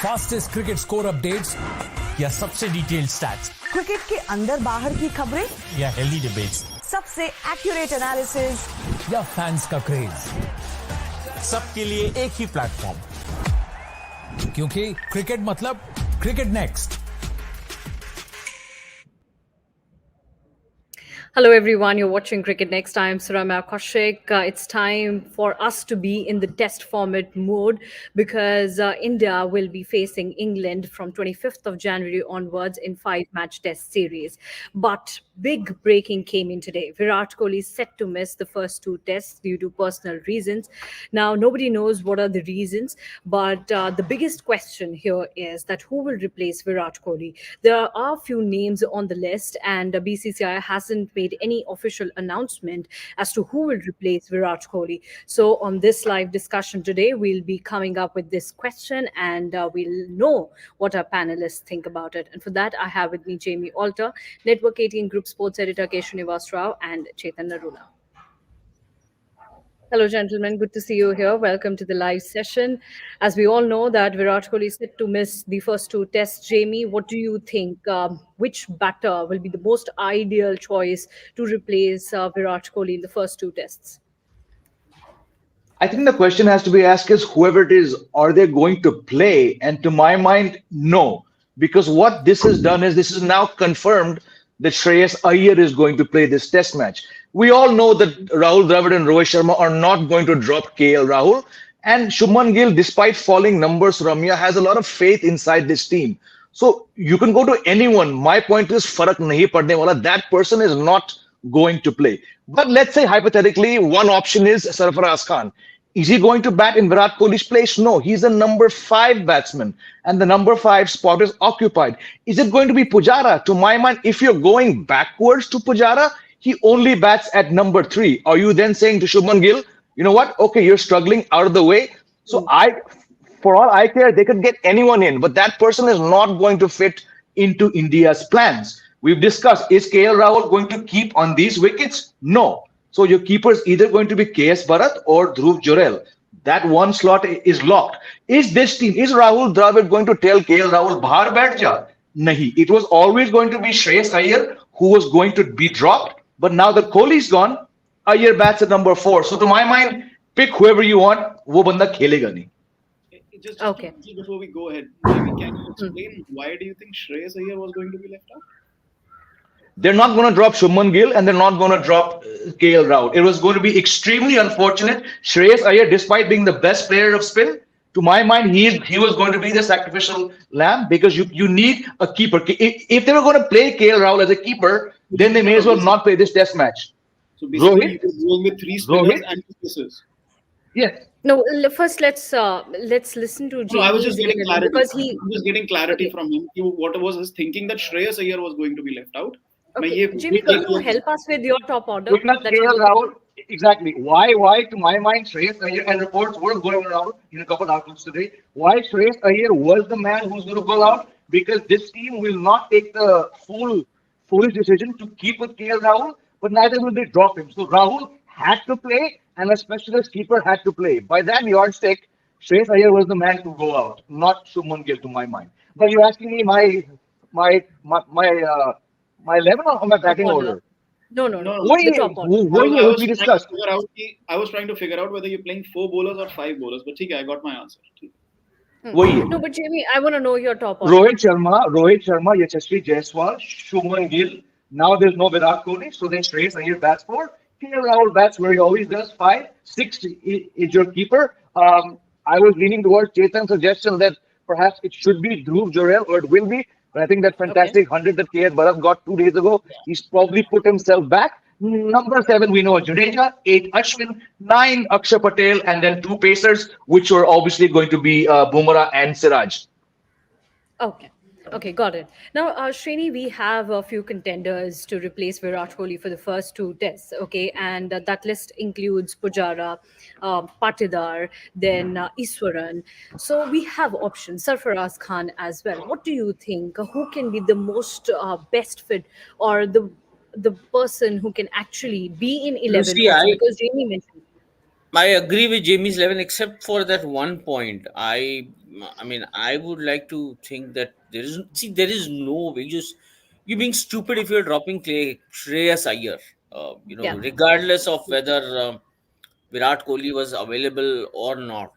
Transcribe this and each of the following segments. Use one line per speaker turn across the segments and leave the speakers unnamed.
Fastest cricket score updates या सबसे detailed stats,
cricket के अंदर बाहर की खबरें
या हेल्दी डिबेट्स,
सबसे एक्यूरेट एनालिसिस
या फैंस का क्रेज, सबके लिए एक ही प्लेटफॉर्म, क्योंकि क्रिकेट मतलब cricket next.
Hello everyone, you're watching Cricket Next. I'm Surama Kaushik. It's time for us to be in the test format mode because India will be facing England from 25th of January onwards in 5-match test series. But big breaking came in today. Virat Kohli is set to miss the first 2 tests due to personal reasons. Now, nobody knows what are the reasons, but the biggest question here is that who will replace Virat Kohli? There are few names on the list and BCCI hasn't made any official announcement as to who will replace Virat Kohli. So on this live discussion today, we'll be coming up with this question and we'll know what our panelists think about it. And for that, I have with me Jamie Alter, Network 18 Group Sports Editor Keshanivas Rao, and Chetan Narula. Hello, gentlemen. Good to see you here. Welcome to the live session. As we all know that Virat Kohli is set to miss the first 2 tests. Jamie, what do you think? Which batter will be the most ideal choice to replace Virat Kohli in the first 2 tests?
I think the question has to be asked is whoever it is, are they going to play? And to my mind, no. Because what this has done is this is now confirmed that Shreyas Iyer is going to play this test match. We all know that Rahul Dravid and Rohit Sharma are not going to drop KL Rahul. And Shubman Gill, despite falling numbers, Ramya has a lot of faith inside this team. So you can go to anyone. My point is, farak nahi padne wala. That person is not going to play. But let's say hypothetically, one option is Sarfaraz Khan. Is he going to bat in Virat Kohli's place? No, he's a number 5 batsman, and the number 5 spot is occupied. Is it going to be Pujara? To my mind, if you're going backwards to Pujara, he only bats at number 3. Are you then saying to Shubman Gill, you know what? Okay, you're struggling out of the way. So for all I care, they could get anyone in, but that person is not going to fit into India's plans. We've discussed, is KL Rahul going to keep on these wickets? No. So your keeper is either going to be KS Bharat or Dhruv Jurel. That one slot is locked. Is this team, is Rahul Dravid going to tell KL Rahul, Bahar baith ja? Nahi. It was always going to be Shreyas Iyer who was going to be dropped. But now that Kohli's gone, Iyer bats at number 4. So to my mind, pick whoever you want. Wo banda khelega nahi.
Just
Okay.
before we go ahead, Jamie, can you explain why do you think Shreyas Iyer was going to be left out?
They're not going to drop Shubman Gill and they're not going to drop KL Rahul. It was going to be extremely unfortunate. Shreyas Iyer, despite being the best player of spin, to my mind, he was going to be the sacrificial lamb because you need a keeper. If they were going to play KL Rahul as a keeper, then they may as well not play this test match.
So basically,
Rohit?
you're going with 3 spinners
Rohit?
and 2 pacers.
Yes.
No, first let's listen to Jamie.
No, I was just getting clarity.
Because
I was just getting clarity from him. What was his thinking that Shreyas Iyer was going to be left out?
Okay. Jamie, can you help us with your top order?
Because KL Rahul, exactly. Why, to my mind, Shreyas Iyer, and reports were going around in a couple of outlets today, why Shreyas Iyer was the man who's going to go out? Because this team will not take the foolish decision to keep with KL Rahul, but neither will they drop him. So Rahul had to play, and a specialist keeper had to play. By that yardstick, Shreyas Iyer was the man to go out, not Shubman Gill, to my mind. But you're asking me my 11 or my batting order?
No.
Why
The top order.
we discussed?
I was trying to figure out whether you're playing 4 bowlers or 5 bowlers, but okay, I got my answer.
No, but Jamie, I want to know your top order.
Rohit Sharma, Yashasvi Jaiswal, Shubman Gill. Now there's no Virat Kohli, so then Shreyas Iyer bats 4. KL Rahul bats where he always does 5. 6 is your keeper. I was leaning towards Chetan's suggestion that perhaps it should be Dhruv Jurel, or it will be. But I think that fantastic 100 that KS Bharat got 2 days ago, he's probably put himself back. Number 7, we know Jadeja. 8, Ashwin. 9, Akshar Patel. And then 2 pacers, which were obviously going to be Bumrah and Siraj.
Okay, got it. Now, Srini, we have a few contenders to replace Virat Kohli for the first 2 tests, okay? And that list includes Pujara, Patidar, then Iswaran. So we have options, Sarfaraz Khan as well. What do you think? Who can be the most best fit, or the person who can actually be in 11?
See,
Also, because Jamie mentioned.
I agree with Jamie's 11, except for that one point. I mean, I would like to think that there is no way. You're being stupid if you're dropping Shreyas Iyer.
Yeah.
Regardless of whether Virat Kohli was available or not.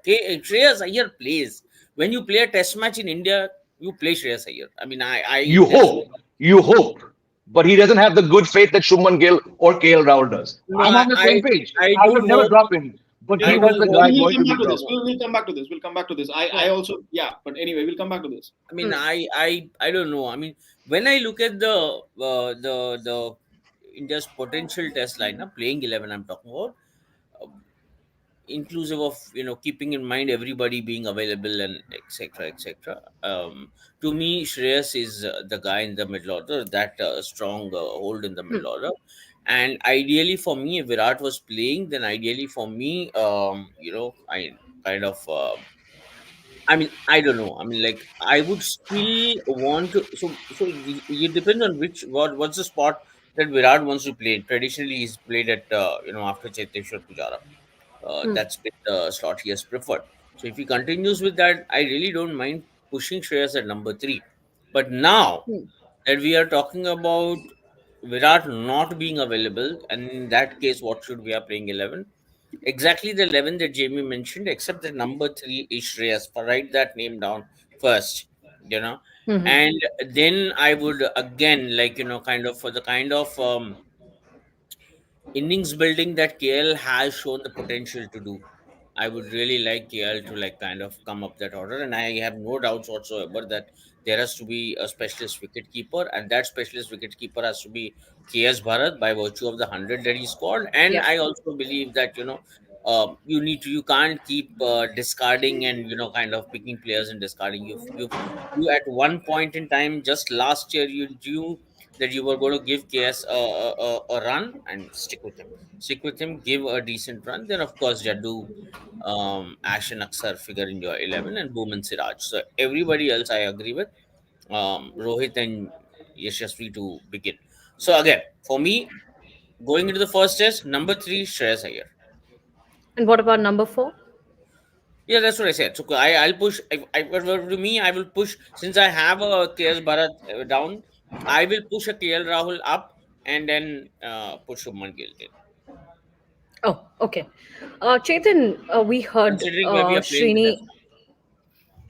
Shreyas Iyer plays. When you play a test match in India, you play Shreyas Iyer. I mean,
You
there's
hope, you hope, but he doesn't have the good faith that Shubman Gill or KL Rahul does.
no,
I'm on the same page.
I
I
do
would never
hope.
drop him, but
I
he
Yeah,
do
was the
hope.
guy
we'll
going
come
to be
back to this.
dropped.
We'll come back to this. We'll come back to this. I
No,
also, yeah, but anyway, we'll come back to this.
I mean, I don't know. I mean, when I look at the India's potential test lineup, playing 11, I'm talking about, uh, inclusive of keeping in mind everybody being available and etc. etc. To me, Shreyas is the guy in the middle order, that strong hold in the
Hmm.
middle order. And ideally for me, if Virat was playing, then ideally for me, I kind of. I mean, I don't know. I mean, like, I would still want to. It depends on what's the spot that Virat wants to play. Traditionally, he's played at after Cheteshwar Pujara.
Hmm.
That's been the slot he has preferred. So if he continues with that, I really don't mind pushing Shreyas at number three. But now
Hmm.
that we are talking about Virat not being available, and in that case, what should we are playing 11? Exactly the 11 that Jamie mentioned, except that number three is Shreyas. Write that name down first, you know.
Hmm.
And then I would again, like, kind of for the kind of innings building that KL has shown the potential to do. I would really like KL to like kind of come up that order, and I have no doubts whatsoever that there has to be a specialist wicket keeper, and that specialist wicket keeper has to be KS Bharat by virtue of the 100 that he scored. And
Yeah.
I also believe that you can't keep discarding and kind of picking players and discarding. You at one point in time just last year you knew that you were going to give KS a run and stick with him. Stick with him, give a decent run. Then, of course, Jaddu, Ash and Aksar figure in your 11, and Boom and Siraj. So, everybody else I agree with. Rohit and Yashasvi to begin. So, again, for me, going into the first test, number three, Shreyas Iyer.
And what about number 4?
Yeah, that's what I said. So I'll push. To me, I will push since I have a KS Bharat down. I will push a KL Rahul up and then push Shubman Gill in.
Oh, okay. Chetan, we heard
Considering where we are playing the
Srini.
test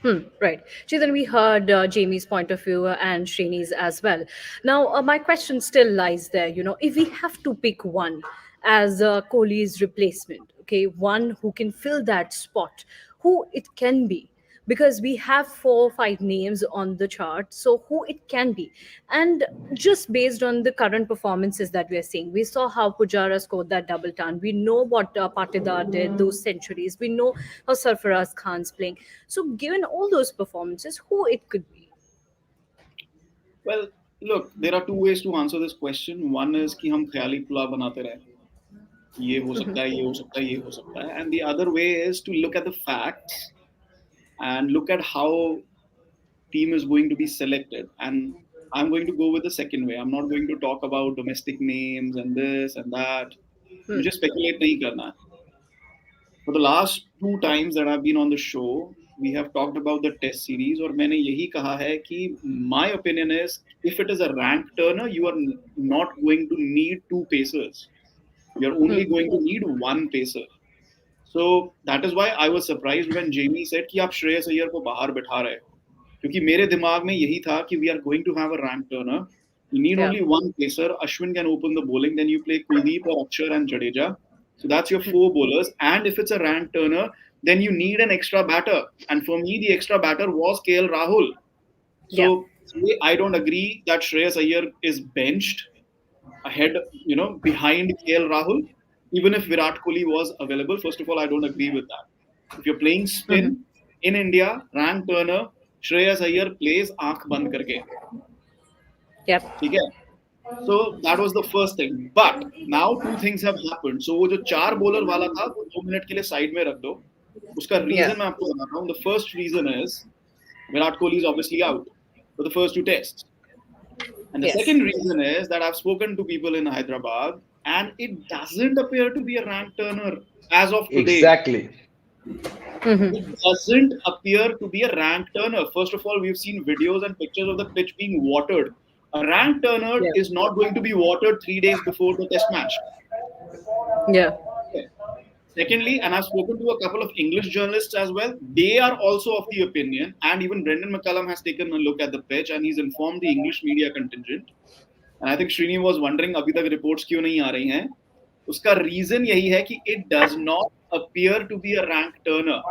match.
Right. Chetan, we heard Jamie's point of view and Srini's as well. Now, my question still lies there. If we have to pick one as Kohli's replacement, okay, one who can fill that spot, who it can be? Because we have 4 or 5 names on the chart, so who it can be? And just based on the current performances that we are seeing, we saw how Pujara scored that double ton. We know what Patidar did, those centuries. We know how Sarfaraz Khan's playing. So, given all those performances, who it could be?
Well, look, there are two ways to answer this question. One is कि हम ख्याली पुलाव बनाते रहे. ये हो सकता है, ये हो सकता है, ये हो सकता है. And the other way is to look at the facts and look at how team is going to be selected. And I'm going to go with the second way. I'm not going to talk about domestic names and this and that. मुझे speculate नहीं करना है. For the last 2 times that I've been on the show, we have talked about the test series और मैंने यही कहा है कि my opinion is if it is a rank turner, you are not going to need 2 pacers. You're only going to need 1 pacer. So that is why I was surprised when Jamie said कि आप श्रेयस अय्यर को बाहर बिठा रहे हो. क्योंकि मेरे दिमाग में यही था कि we are going to have a rank turner. You need
Yeah.
only 1 pacer. Ashwin can open the bowling. Then you play Kuldeep or Akshar and Jadeja. So that's your 4 bowlers. And if it's a rank turner, then you need an extra batter. And for me, the extra batter was KL Rahul. So I don't agree that Shreyas Iyer is benched ahead, behind KL Rahul. Even if Virat Kohli was available, first of all, I don't agree with that. If you're playing spin in India, rank turner, Shreyas Iyer plays आंख बंद करके.
Yep.
ठीक है. So that was the first thing. But now 2 things have happened. So वो जो 4 bowler वाला था वो 2 मिनट के लिए साइड में रख दो. उसका reason मैं आपको बताता हूँ. The first reason is Virat Kohli is obviously out for the first 2 tests. And the
Yes.
second reason is that I've spoken to people in Hyderabad and it doesn't appear to be a rank turner as of today.
Exactly.
It doesn't appear to be a rank turner. First of all, we've seen videos and pictures of the pitch being watered. A rank turner
Yeah.
is not going to be watered 3 days before the test match.
Yeah.
Secondly, and I've spoken to a couple of English journalists as well, they are also of the opinion, and even Brendan McCullum has taken a look at the pitch and he's informed the English media contingent. And I think Srini was wondering अभी तक reports क्यों नहीं आ रही हैं. उसका reason यही है कि it does not appear to be a rank turner.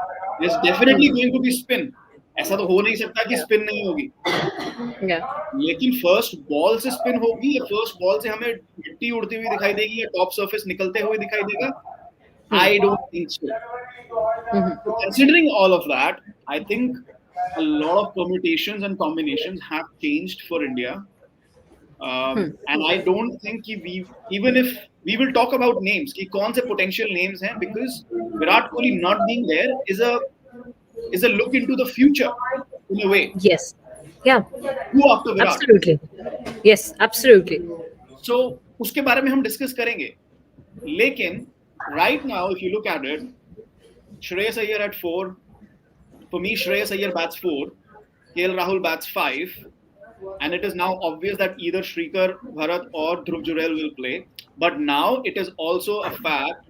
There's definitely going to be spin. ऐसा तो हो नहीं सकता कि spin नहीं होगी.
Yeah.
लेकिन first ball से spin होगी या first ball से हमें मिट्टी उड़ती हुई दिखाई देगी या top surface निकलते हुए दिखाई देगा? I don't think so. So considering all of that, I think a lot of permutations and combinations have changed for India. And I don't think we, even if we will talk about names, कि कौन से potential names हैं, because Virat Kohli not being there is a look into the future in a way.
Yes. Yeah.
Who after Virat?
Absolutely. Yes. Absolutely.
So उसके बारे में हम discuss करेंगे. लेकिन right now, if you look at it, Shreyas Iyer at 4. For me, Shreyas Iyer bats 4. KL Rahul bats 5. And it is now obvious that either Shrikar, Bharat or Dhruv Jurel will play. But now it is also a fact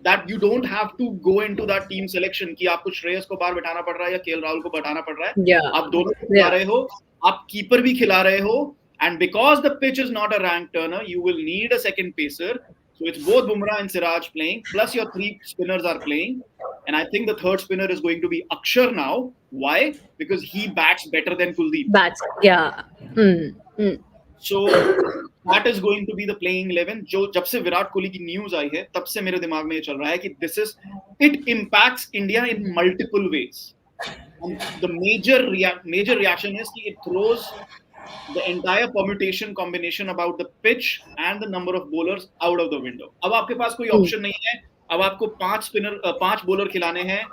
that you don't have to go into that team selection कि आपको श्रेयस को बाहर बैठाना पड़ रहा है या KL Rahul को बैठाना पड़ रहा है.
Yeah.
आप दोनों को खिला रहे हो, आप कीपर भी खिला रहे हो. And because the pitch is not a rank turner, you will need a second pacer. So it's both Bumrah and Siraj playing, plus your 3 spinners are playing. And I think the third spinner is going to be Akshar now. Why? Because he bats better than Kuldeep.
Bats. Yeah.
So that is going to be the playing 11. जो जब से विराट कोहली की news आई है तब से मेरे दिमाग में ये चल रहा है कि it impacts India in multiple ways. And the major reaction is कि it throws the entire permutation combination about the pitch and the number of bowlers out of the window. अब आपके पास कोई ऑप्शन नहीं है. अब आपको 5 बॉलर खिलाने हैं.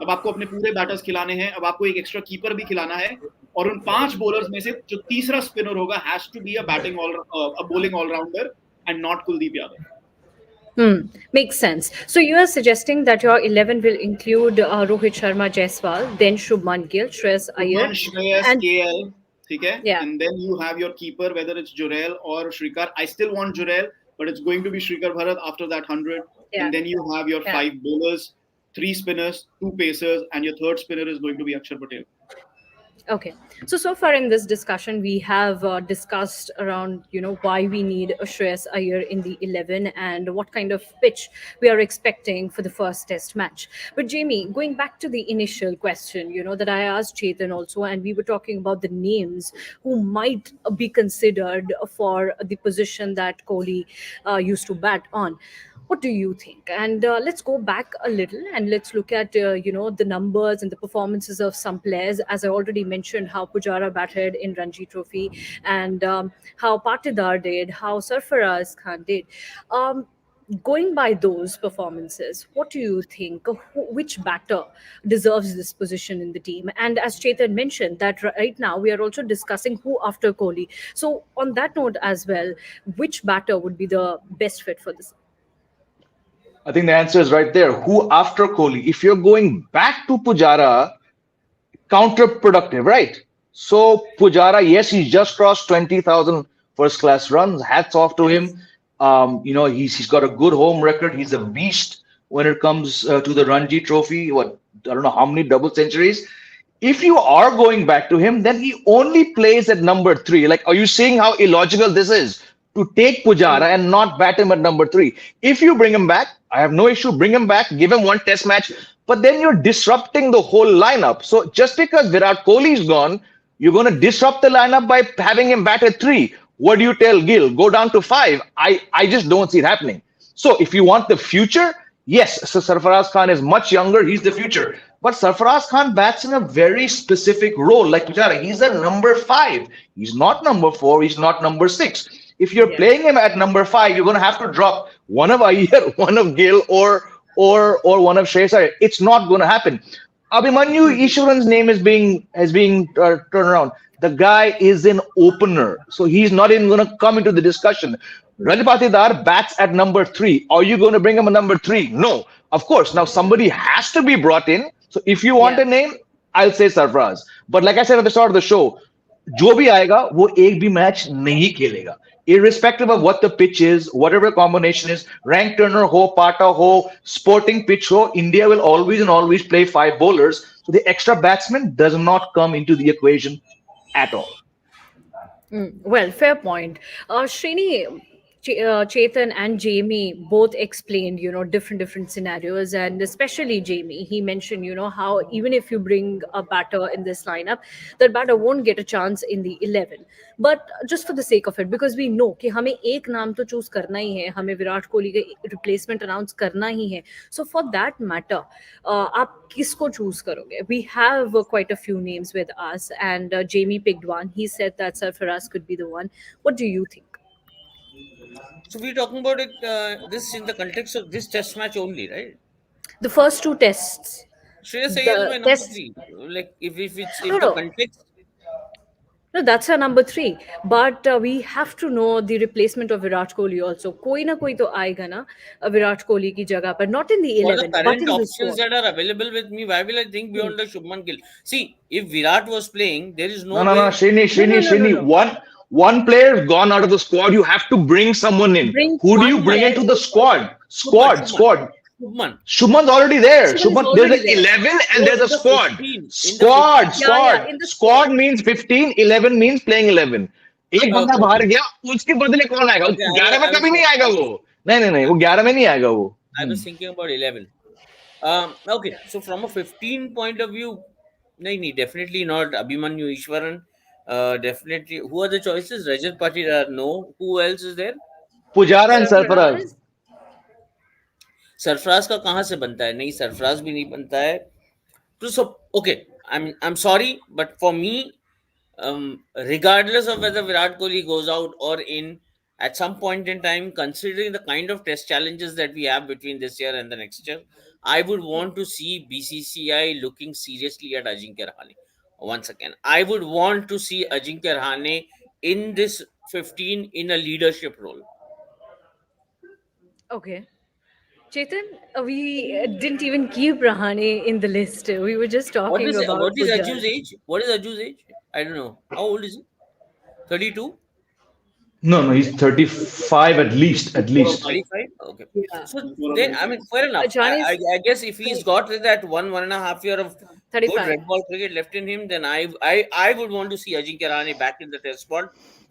अब आपको अपने पूरे बैटर्स खिलाने हैं. अब आपको एक एक्स्ट्रा कीपर भी खिलाना है. और उन 5 बॉलर्स में से जो तीसरा स्पिनर होगा has to be a bowling all-rounder and not Kuldeep Yadav.
Makes sense. So you are suggesting that your 11 will include Rohit Sharma, Jaiswal, then Shubman Gill, Shreyas Iyer,
Shreyas,
and
KL, ठीक है?
Yeah.
And then you have your keeper, whether it's Jurel or Shrikar. I still want Jurel, but it's going to be Shrikar Bharat after that 100.
Yeah.
And then you have your 5 bowlers, 3 spinners, 2 pacers, and your third spinner is going to be Akshar Patel.
Okay. So far in this discussion, we have discussed around, why we need a Shreyas Iyer in the 11 and what kind of pitch we are expecting for the first test match. But Jamie, going back to the initial question, that I asked Chetan also, and we were talking about the names who might be considered for the position that Kohli used to bat on. What do you think? And let's go back a little and let's look at, the numbers and the performances of some players. As I already mentioned, how Pujara batted in Ranji Trophy and how Patidar did, how Sarfaraz Khan did. Going by those performances, what do you think? Which batter deserves this position in the team? And as Chetan mentioned, that right now we are also discussing who after Kohli. So on that note as well, which batter would be the best fit for this?
I think the answer is right there. Who after Kohli? If you're going back to Pujara, counterproductive, right? So Pujara, yes, he's just crossed 20,000 first-class runs. Hats off to him. He's got a good home record. He's a beast when it comes to the Ranji Trophy. I don't know how many double centuries. If you are going back to him, then he only plays at number 3. Like, are you seeing how illogical this is? To take Pujara and not bat him at number 3. If you bring him back, I have no issue. Bring him back, give him one test match, but then you're disrupting the whole lineup. So just because Virat Kohli is gone, you're going to disrupt the lineup by having him bat at 3. What do you tell Gill? Go down to 5. I just don't see it happening. So if you want the future, yes, so Sarfaraz Khan is much younger. He's the future. But Sarfaraz Khan bats in a very specific role like Pujara. He's a number 5. He's not number 4. He's not number 6. If you're playing him at number 5, you're going to have to drop one of Iyer, one of Gill, or one of Shreyas Iyer. It's not going to happen. Abhimanyu Ishwaran's name is being turned around. The guy is an opener, so he's not even going to come into the discussion. Rajat Patidar bats at number 3. Are you going to bring him a number 3? No, of course. Now somebody has to be brought in. So if you want
Yeah.
a name, I'll say Sarfraz. But like I said at the start of the show, जो भी आएगा वो एक भी match नहीं खेलेगा irrespective of what the pitch is, whatever combination is, rank turner ho, pata ho, sporting pitch ho, India will always and always play 5 bowlers. So the extra batsman does not come into the equation at all.
Well, fair point. Srini, Chetan and Jamie both explained, different scenarios, and especially Jamie. He mentioned, how even if you bring a batter in this lineup, that batter won't get a chance in the 11. But just for the sake of it, because we know कि हमें एक नाम तो choose करना ही है, हमें विराट कोहली के replacement announce करना ही है. So for that matter, आप किसको चूज करोगे? We have quite a few names with us, and Jamie picked one. He said that Sarfaraz could be the one. What do you think?
So we're talking about it. This in the context of this test match only, right?
The first two tests,
Shreyas Iyer is
the
my number
test.
3. Like
No,
if the
no,
context.
no. That's our number 3. But we have to know the replacement of Virat Kohli also. कोई ना कोई तो आएगा ना Virat Kohli की जगह पर. Not in the
For the
11, but
current
in the
options
squad.
that are available with me, why will I think beyond the Shubman Gill? See, if Virat was playing, there is
No,
no
no, no,
way.
Srini.
No.
One player's gone out of the squad. You have to bring someone in.
Bring
Who do you
one
bring
player.
into the squad?
Shubman.
Squad.
Shubman.
Shubman's already there.
Shubman is
Shubman, there's
already
an
there.
11 and
No,
there's
in
a
the
squad.
15. In the 15.
Yeah,
Squad.
in the
Squad
squad.
means 15, 11 means playing 11. एक बंदा
Okay,
बाहर
okay.
गया उसके बदले कौन आएगा
Okay,
11 में
I
कभी
was
नहीं आएगा वो नहीं वो 11 में नहीं आएगा वो
I was thinking about 11. Okay, so from a 15 point of view, no, definitely not Abhimanyu Ishwaran. Definitely, who are the choices? Rajat Patidar, no. Who else is there?
Pujara and Sarfaraz
Sarfaraz.
Sarfaraz का कहाँ से बनता है? नहीं, सरफराज भी नहीं बनता है. So okay, I'm sorry, but for me, regardless of whether Virat Kohli goes out or in, at some point in time, considering the kind of test challenges that we have between this year and the next year, I would want to see BCCI looking seriously at Ajinkya Rahane. Once again, I would want to see Ajinkya Rahane in this 15 in a leadership role.
Okay. Chetan, we didn't even keep Rahane in the list. We were just talking about
What is
Pujara.
Aju's age? What is Aju's age? I don't know. How old is he? 32?
no he's 35 at least
35? Okay.
Yeah.
So then, I mean, fair enough.
Ajani is
I guess if he's got that one and a half year of good
35.
red ball cricket left in him, then I would want to see Ajinkya Rahane back in the test squad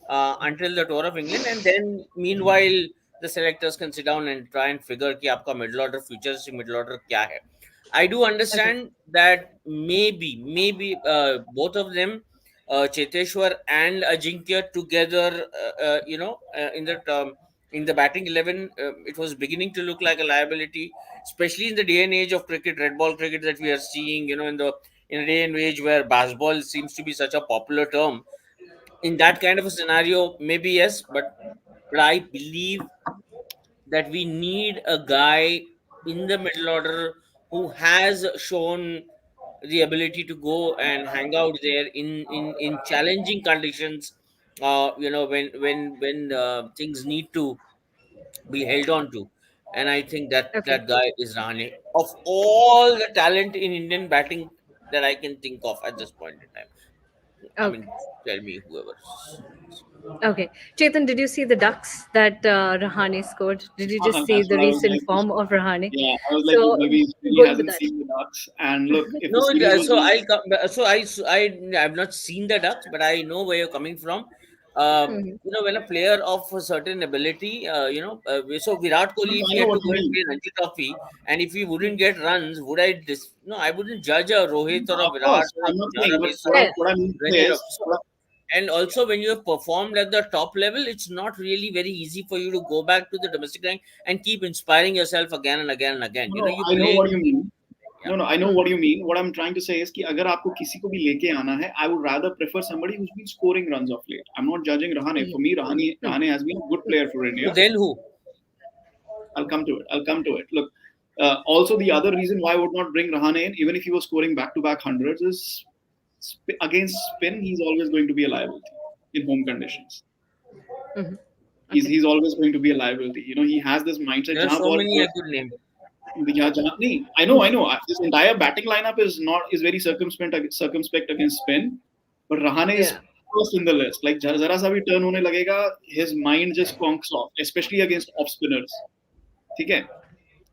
until the tour of England, and then meanwhile the selectors can sit down and try and figure कि आपका middle order futuristic middle order क्या है. I do understand that maybe both of them, Cheteshwar and Ajinkya together, in the batting 11, it was beginning to look like a liability, especially in the day and age of cricket, red ball cricket that we are seeing. In a day and age where baseball seems to be such a popular term. In that kind of a scenario, maybe yes, but I believe that we need a guy in the middle order who has shown the ability to go and hang out there in challenging conditions, when things need to be held on to. And I think that
Okay.
that guy is Rahane. Of all the talent in Indian batting that I can think of at this point in time, I mean,
Okay.
tell me whoever.
Okay. Chetan, did you see the ducks that Rahane scored? Did you just see
That's
the
what I was
recent
like.
form of Rahane?
Yeah, I was like,
So
maybe he
going with
hasn't
that.
seen the Ducks. And look, if
No,
the series was
so
going,
I'll come. I've not seen the Ducks, but I know where you're coming from.
Mhm.
When a player of a certain ability, so Virat
no,
Kohli, if
I
he
know
had
what
to
you
go and
mean.
play Ranji Trophy, and if he wouldn't get runs, would I? No, I wouldn't judge a Rohit or a
Of
Virat
course,
or a
I'm not saying,
Pujara
but
based on
Fair.
what I mean
Ranji
is,
Trophy. So, and also, when you have performed at the top level, it's not really very easy for you to go back to the domestic rank and keep inspiring yourself again and again and again.
no,
You
I know
play.
what you mean.
Yeah.
No, I know what you mean. What I'm trying to say is कि अगर आपको किसी को भी लेके आना है, I would rather prefer somebody who's been scoring runs of late. I'm not judging Rahane. For me, Rahane has been a good player for
So
India.
then who?
I'll come to it. Look, Also, the other reason why I would not bring Rahane in, even if he was scoring back-to-back hundreds, is against spin, he's always going to be a liability in home conditions.
Okay.
He's always going to be a liability. You know, he has this mindset.
There are so many I could name.
I know. This entire batting lineup is very circumspect against spin, but Rahane is
Yeah.
first in the list. Like zara sa bhi turn hone lagega, his mind just conks off, especially against off spinners. Okay.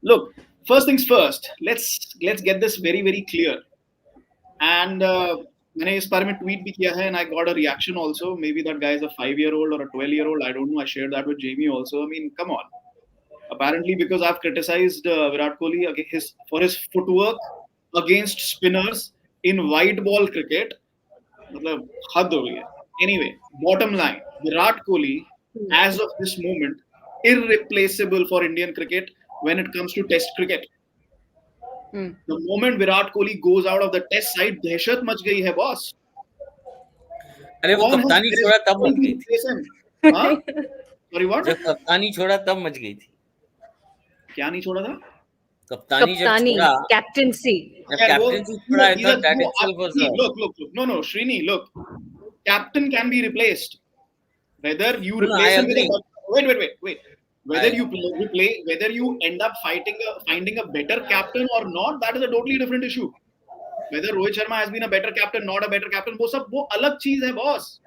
Look, first things first. Let's get this very very clear. And मैंने इस बारे में tweet भी किया है, and I got a reaction also. Maybe that guy is a 5-year-old or a 12-year-old. I don't know. I shared that with Jamie also. I mean, come on. Apparently, because I've criticized Virat Kohli for his footwork against spinners in white ball cricket, मतलब हद हो गई है. Anyway, bottom line, Virat Kohli, as of this moment, irreplaceable for Indian cricket when it comes to Test cricket. The moment Virat Kohli goes out of the Test side, दहशत much गई है boss.
अरे वो कप्तानी छोड़ा तब much गई थी.
हाँ? Sorry, what?
जब कप्तानी छोड़ा तब मच गई थी.
क्या नहीं छोड़ा था?
कप्तानी जब छोड़ा,
captaincy.
Captaincy छोड़ा, I thought that itself was
look. No, Srini, look. Captain can be replaced. Whether you replace him with a wait. Whether you end up finding a better captain or not, that is a totally different issue. Whether Rohit Sharma has been a better captain, not a better captain, वो अलग चीज है boss.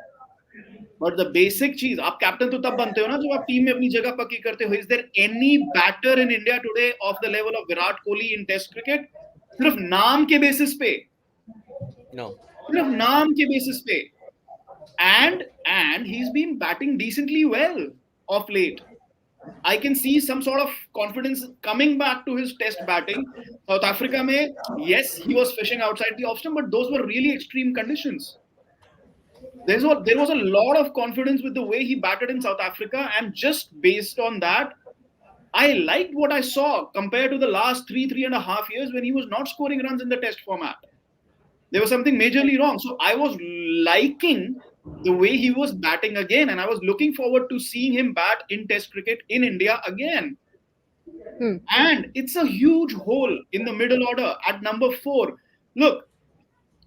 But the basic चीज, आप captain तो तब बनते हो ना जब आप टीम में अपनी जगह पक्की करते हो. Is there any batter in India today of the level of Virat Kohli in Test cricket? सिर्फ नाम के basis पे.
No.
सिर्फ नाम के basis पे. And he's been batting decently well of late. I can see some sort of confidence coming back to his Test batting. South Africa में, yes, he was fishing outside the off stump, but those were really extreme conditions. There was a lot of confidence with the way he batted in South Africa, and just based on that, I liked what I saw compared to the last 3.5 years when he was not scoring runs in the Test format. There was something majorly wrong. So I was liking the way he was batting again, and I was looking forward to seeing him bat in Test cricket in India again. And it's a huge hole in the middle order at number 4. Look,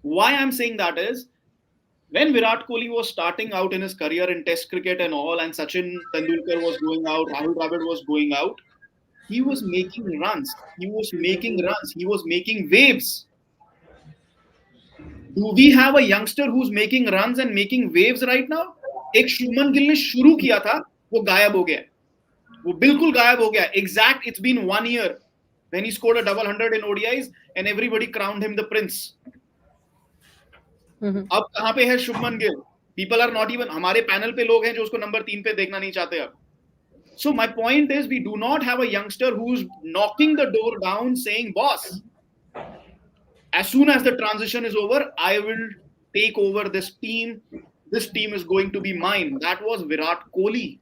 why I'm saying that is, when Virat Kohli was starting out in his career in Test cricket and all, and Sachin Tendulkar was going out, Rahul Dravid was going out, he was making runs. He was making waves. Do we have a youngster who's making runs and making waves right now? एक शुभमन गिल ने शुरू किया था, वो गायब हो गया. वो बिल्कुल गायब हो गया. Exact, it's been 1 year when he scored a double hundred in ODIs and everybody crowned him the prince. अब कहाँ पे है Shubman Gill? People are not even, हमारे पैनल पे लोग हैं जो उसको नंबर 3 पे देखना नहीं चाहते अब. So my point is, we do not have a youngster who's knocking the door down saying, boss, as soon as the transition is over, I will take over this team. This team is going to be mine. That was Virat Kohli.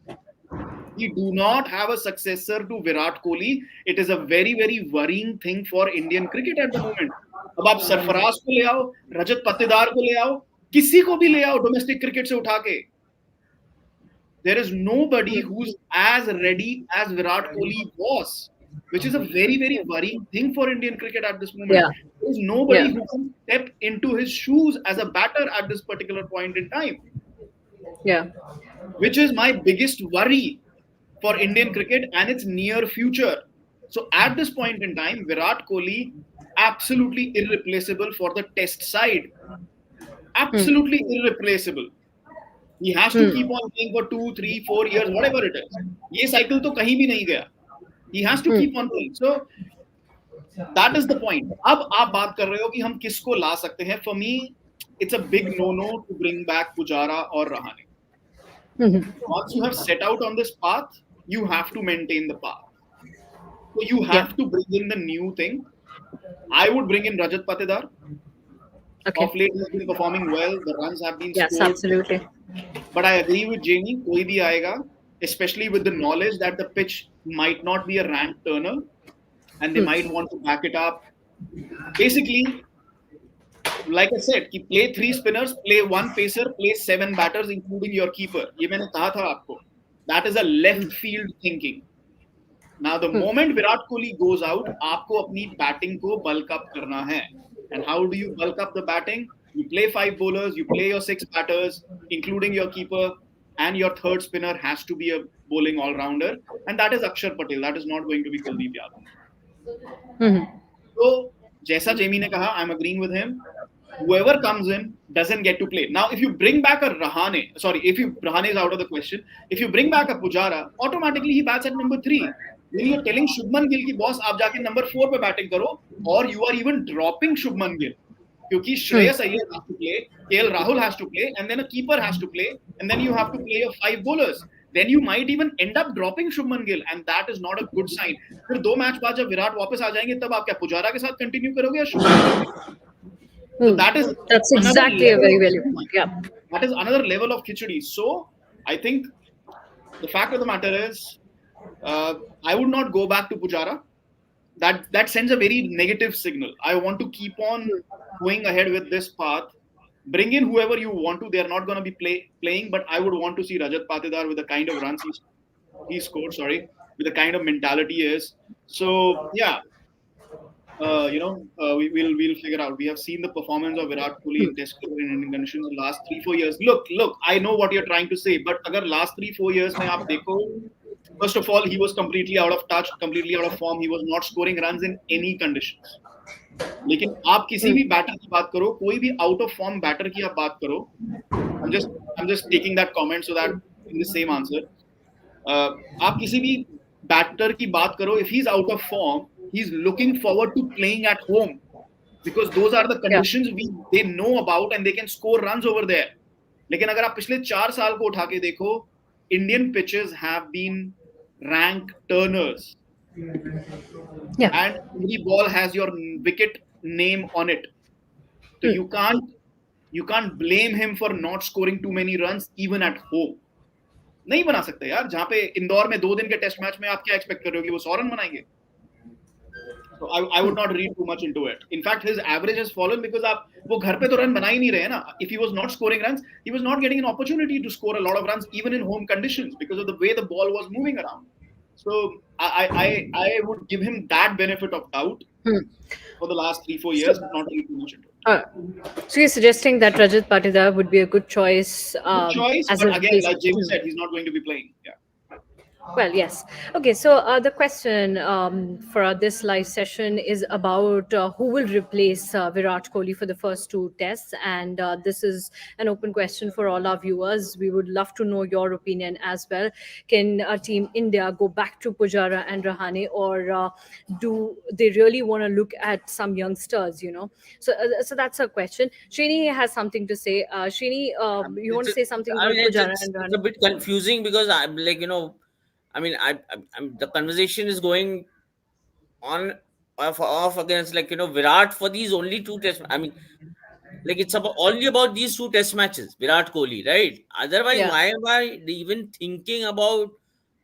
We do not have a successor to Virat Kohli. It is a very, very worrying thing for Indian cricket at the moment. अब आप सरफराज को ले आओ, रजत पत्तेदार को ले आओ, किसी को भी ले आओ डोमेस्टिक क्रिकेट से उठा के. There is nobody who's as ready as Virat Kohli was, which is a very, very worrying thing for Indian cricket at this moment.
Yeah.
There is nobody who can step into his shoes as a batter at this particular point in time.
Yeah.
Which is my biggest worry for Indian cricket and its near future. So at this point in time, Virat Kohli, absolutely irreplaceable for the Test side. Absolutely irreplaceable. He has to keep on playing for 2, 3, 4 years, whatever it is. ये cycle तो कहीं भी नहीं गया. He has to keep on playing. So that is the point. अब आप बात कर रहे हो कि हम किसको ला सकते हैं. For me, it's a big no-no to bring back Pujara or Rahane. Once you have set out on this path, you have to maintain the path. So you have to bring in the new thing. I would bring in Rajat Patidar.
Okay.
Of late, he has been performing well. The runs have been
Yes,
scored.
absolutely.
But I agree with Jamie. कोई भी आएगा, especially with the knowledge that the pitch might not be a ranked turner, and they might want to back it up. Basically, like I said, कि play 3 spinners, play 1 pacer, play 7 batters, including your keeper. ये मैंने कहा था आपको. That is a left field thinking. Now, the moment Virat Kohli goes out, आपको अपनी batting को bulk up करना है. And how do you bulk up the batting? You play 5 bowlers, you play your 6 batters, including your keeper, and your third spinner has to be a bowling all-rounder, and that is Akshar Patel. That is not going to be Kuldeep Yadav. So, जैसा Jamie ने कहा, I'm agreeing with him. Whoever comes in doesn't get to play. Now, if you bring back a Rahane is out of the question. If you bring back a Pujara, automatically he bats at number 3. Then you're telling Shubman Gill ki boss, aap jaake number 4 pe batting karo, or you are even dropping Shubman Gill. Kyunki Shreyas Iyer has to play, KL Rahul has to play, and then a keeper has to play, and then you have to play your 5 bowlers. Then you might even end up dropping Shubman Gill, and that is not a good sign. फिर 2 match बाद जब विराट वापस आ जाएंगे, तब आप क्या पुजारा के साथ कंटिन्यू करोगे या Shubman? So
that's exactly a very valuable point. Yeah,
that is another level of khichdi. So I think the fact of the matter is, I would not go back to Pujara. That sends a very negative signal. I want to keep on going ahead with this path. Bring in whoever you want to. They are not going to be playing, but I would want to see Rajat Patidar with the kind of runs he scored. With the kind of mentality he is. So yeah. We'll figure out. We have seen the performance of Virat Kohli in Test cricket in Indian conditions in the last 3-4 years. Look, I know what you're trying to say, but agar last 3-4 years mein aap dekho, first of all, he was completely out of touch, completely out of form. He was not scoring runs in any conditions. लेकिन आप किसी भी batter की बात करो, कोई भी out of form batter की आप बात करो, I'm just taking that comment so that in the same answer, आप किसी भी बैटर की बात करो, if he's out of form, he's looking forward to playing at home because those are the conditions they know about and they can score runs over there. लेकिन अगर आप पिछले 4 साल को उठा के देखो, Indian pitches have been rank turners.
Yeah.
And every ball has your wicket name on it. So you can't blame him for not scoring too many runs even at home. नहीं बना सकते यार. जहाँ पे इंदौर में 2 दिन के टेस्ट मैच में आप क्या एक्सपेक्ट कर रहे हो कि वो 100 रन बनाएंगे? So I would not read too much into it. In fact, his average has fallen because वो घर पे तो रन बना ही नहीं रहे ना. If he was not scoring runs, he was not getting an opportunity to score a lot of runs even in home conditions because of the way the ball was moving around. So I would give him that benefit of doubt for the last 3-4 years, but not read too much into it.
So you're suggesting that Rajat Patidar would be a good choice.
But again, like James said, he's not going to be playing. Yeah.
Well, yes. Okay, so the question for this live session is about who will replace Virat Kohli for the first 2 tests. And this is an open question for all our viewers. We would love to know your opinion as well. Can Team India go back to Pujara and Rahane, or do they really want to look at some youngsters, So that's a question. Srini has something to say. Srini, you want to say something about Pujara and Rahane?
It's a bit confusing because I'm like, I'm the conversation is going on off against Virat for these only 2 tests. I mean, it's only about these 2 test matches, Virat Kohli, right? Otherwise, why am I even thinking about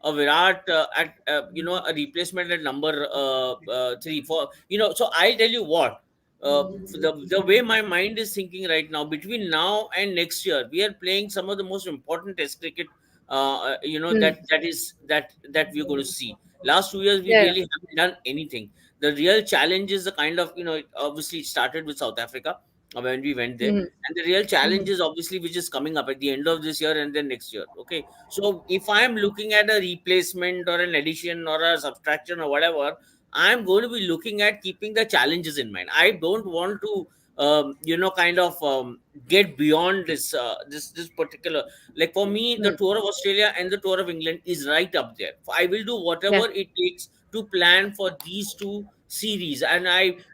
a Virat at a replacement at number 3, 4? So I'll tell you what. The way my mind is thinking right now, between now and next year, we are playing some of the most important test cricket that we're going to see. Last 2 years we really haven't done anything. The real challenge is the kind of it obviously started with South Africa when we went there, and the real challenge is obviously which is coming up at the end of this year and then next year. Okay, so if I'm looking at a replacement or an addition or a subtraction or whatever, I'm going to be looking at keeping the challenges in mind. I don't want to get beyond this particular, like for me, the tour of Australia and the tour of England is right up there. I will do whatever it takes to plan for these 2 series. And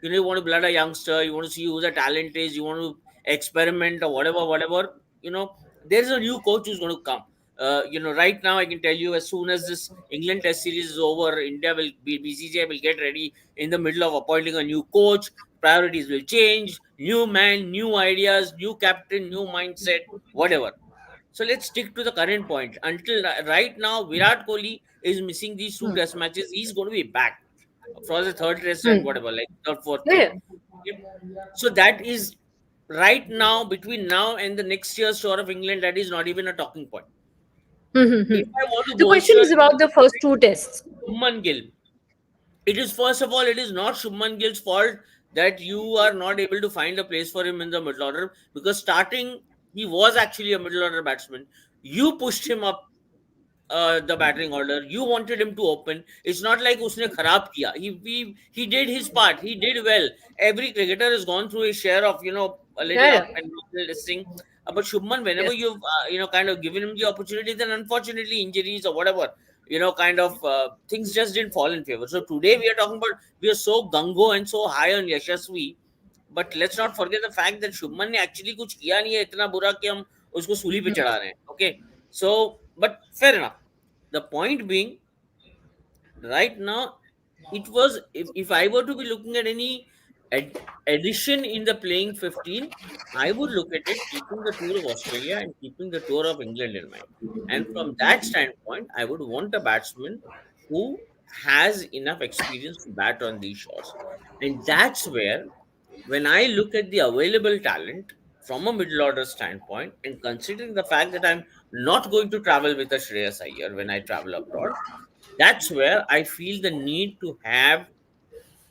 you want to blood a youngster, you want to see who the talent is, you want to experiment or whatever, there's a new coach who's going to come. Right now I can tell you, as soon as this England test series is over, BCCI will get ready in the middle of appointing a new coach. Priorities will change, new man, new ideas, new captain, new mindset, whatever. So let's stick to the current point. Until right now, Virat Kohli is missing these 2 test matches. He's going to be back for the 3rd test and whatever, like 3rd, 4th.
Yeah.
So that is right now, between now and the next year's tour of England, that is not even a talking point.
The question is about the first 2 tests.
Shubman Gill. It is, first of all, it is not Shubman Gill's fault that you are not able to find a place for him in the middle order, because starting he was actually a middle order batsman. You pushed him up the batting order. You wanted him to open. It's not like usne kharab kiya. He did his part. He did well. Every cricketer has gone through his share of, a little
Yeah,
up
yeah.
and down this thing. But Shubman, whenever
Yes.
you've kind of given him the opportunity, then unfortunately injuries or whatever, kind of things just didn't fall in favor. So today we are talking about, we are so gungo and so high on Yashasvi, but let's not forget the fact that Shubman ने actually कुछ किया नहीं है इतना बुरा कि हम उसको सूली पे चढ़ा रहे हैं. Okay, so but fair enough. The point being, right now, it was, if I were to be looking at any addition in the playing 15, I would look at it keeping the tour of Australia and keeping the tour of England in mind. And from that standpoint, I would want a batsman who has enough experience to bat on these shores. And that's where, when I look at the available talent from a middle order standpoint, and considering the fact that I'm not going to travel with a Shreyas Iyer when I travel abroad, that's where I feel the need to have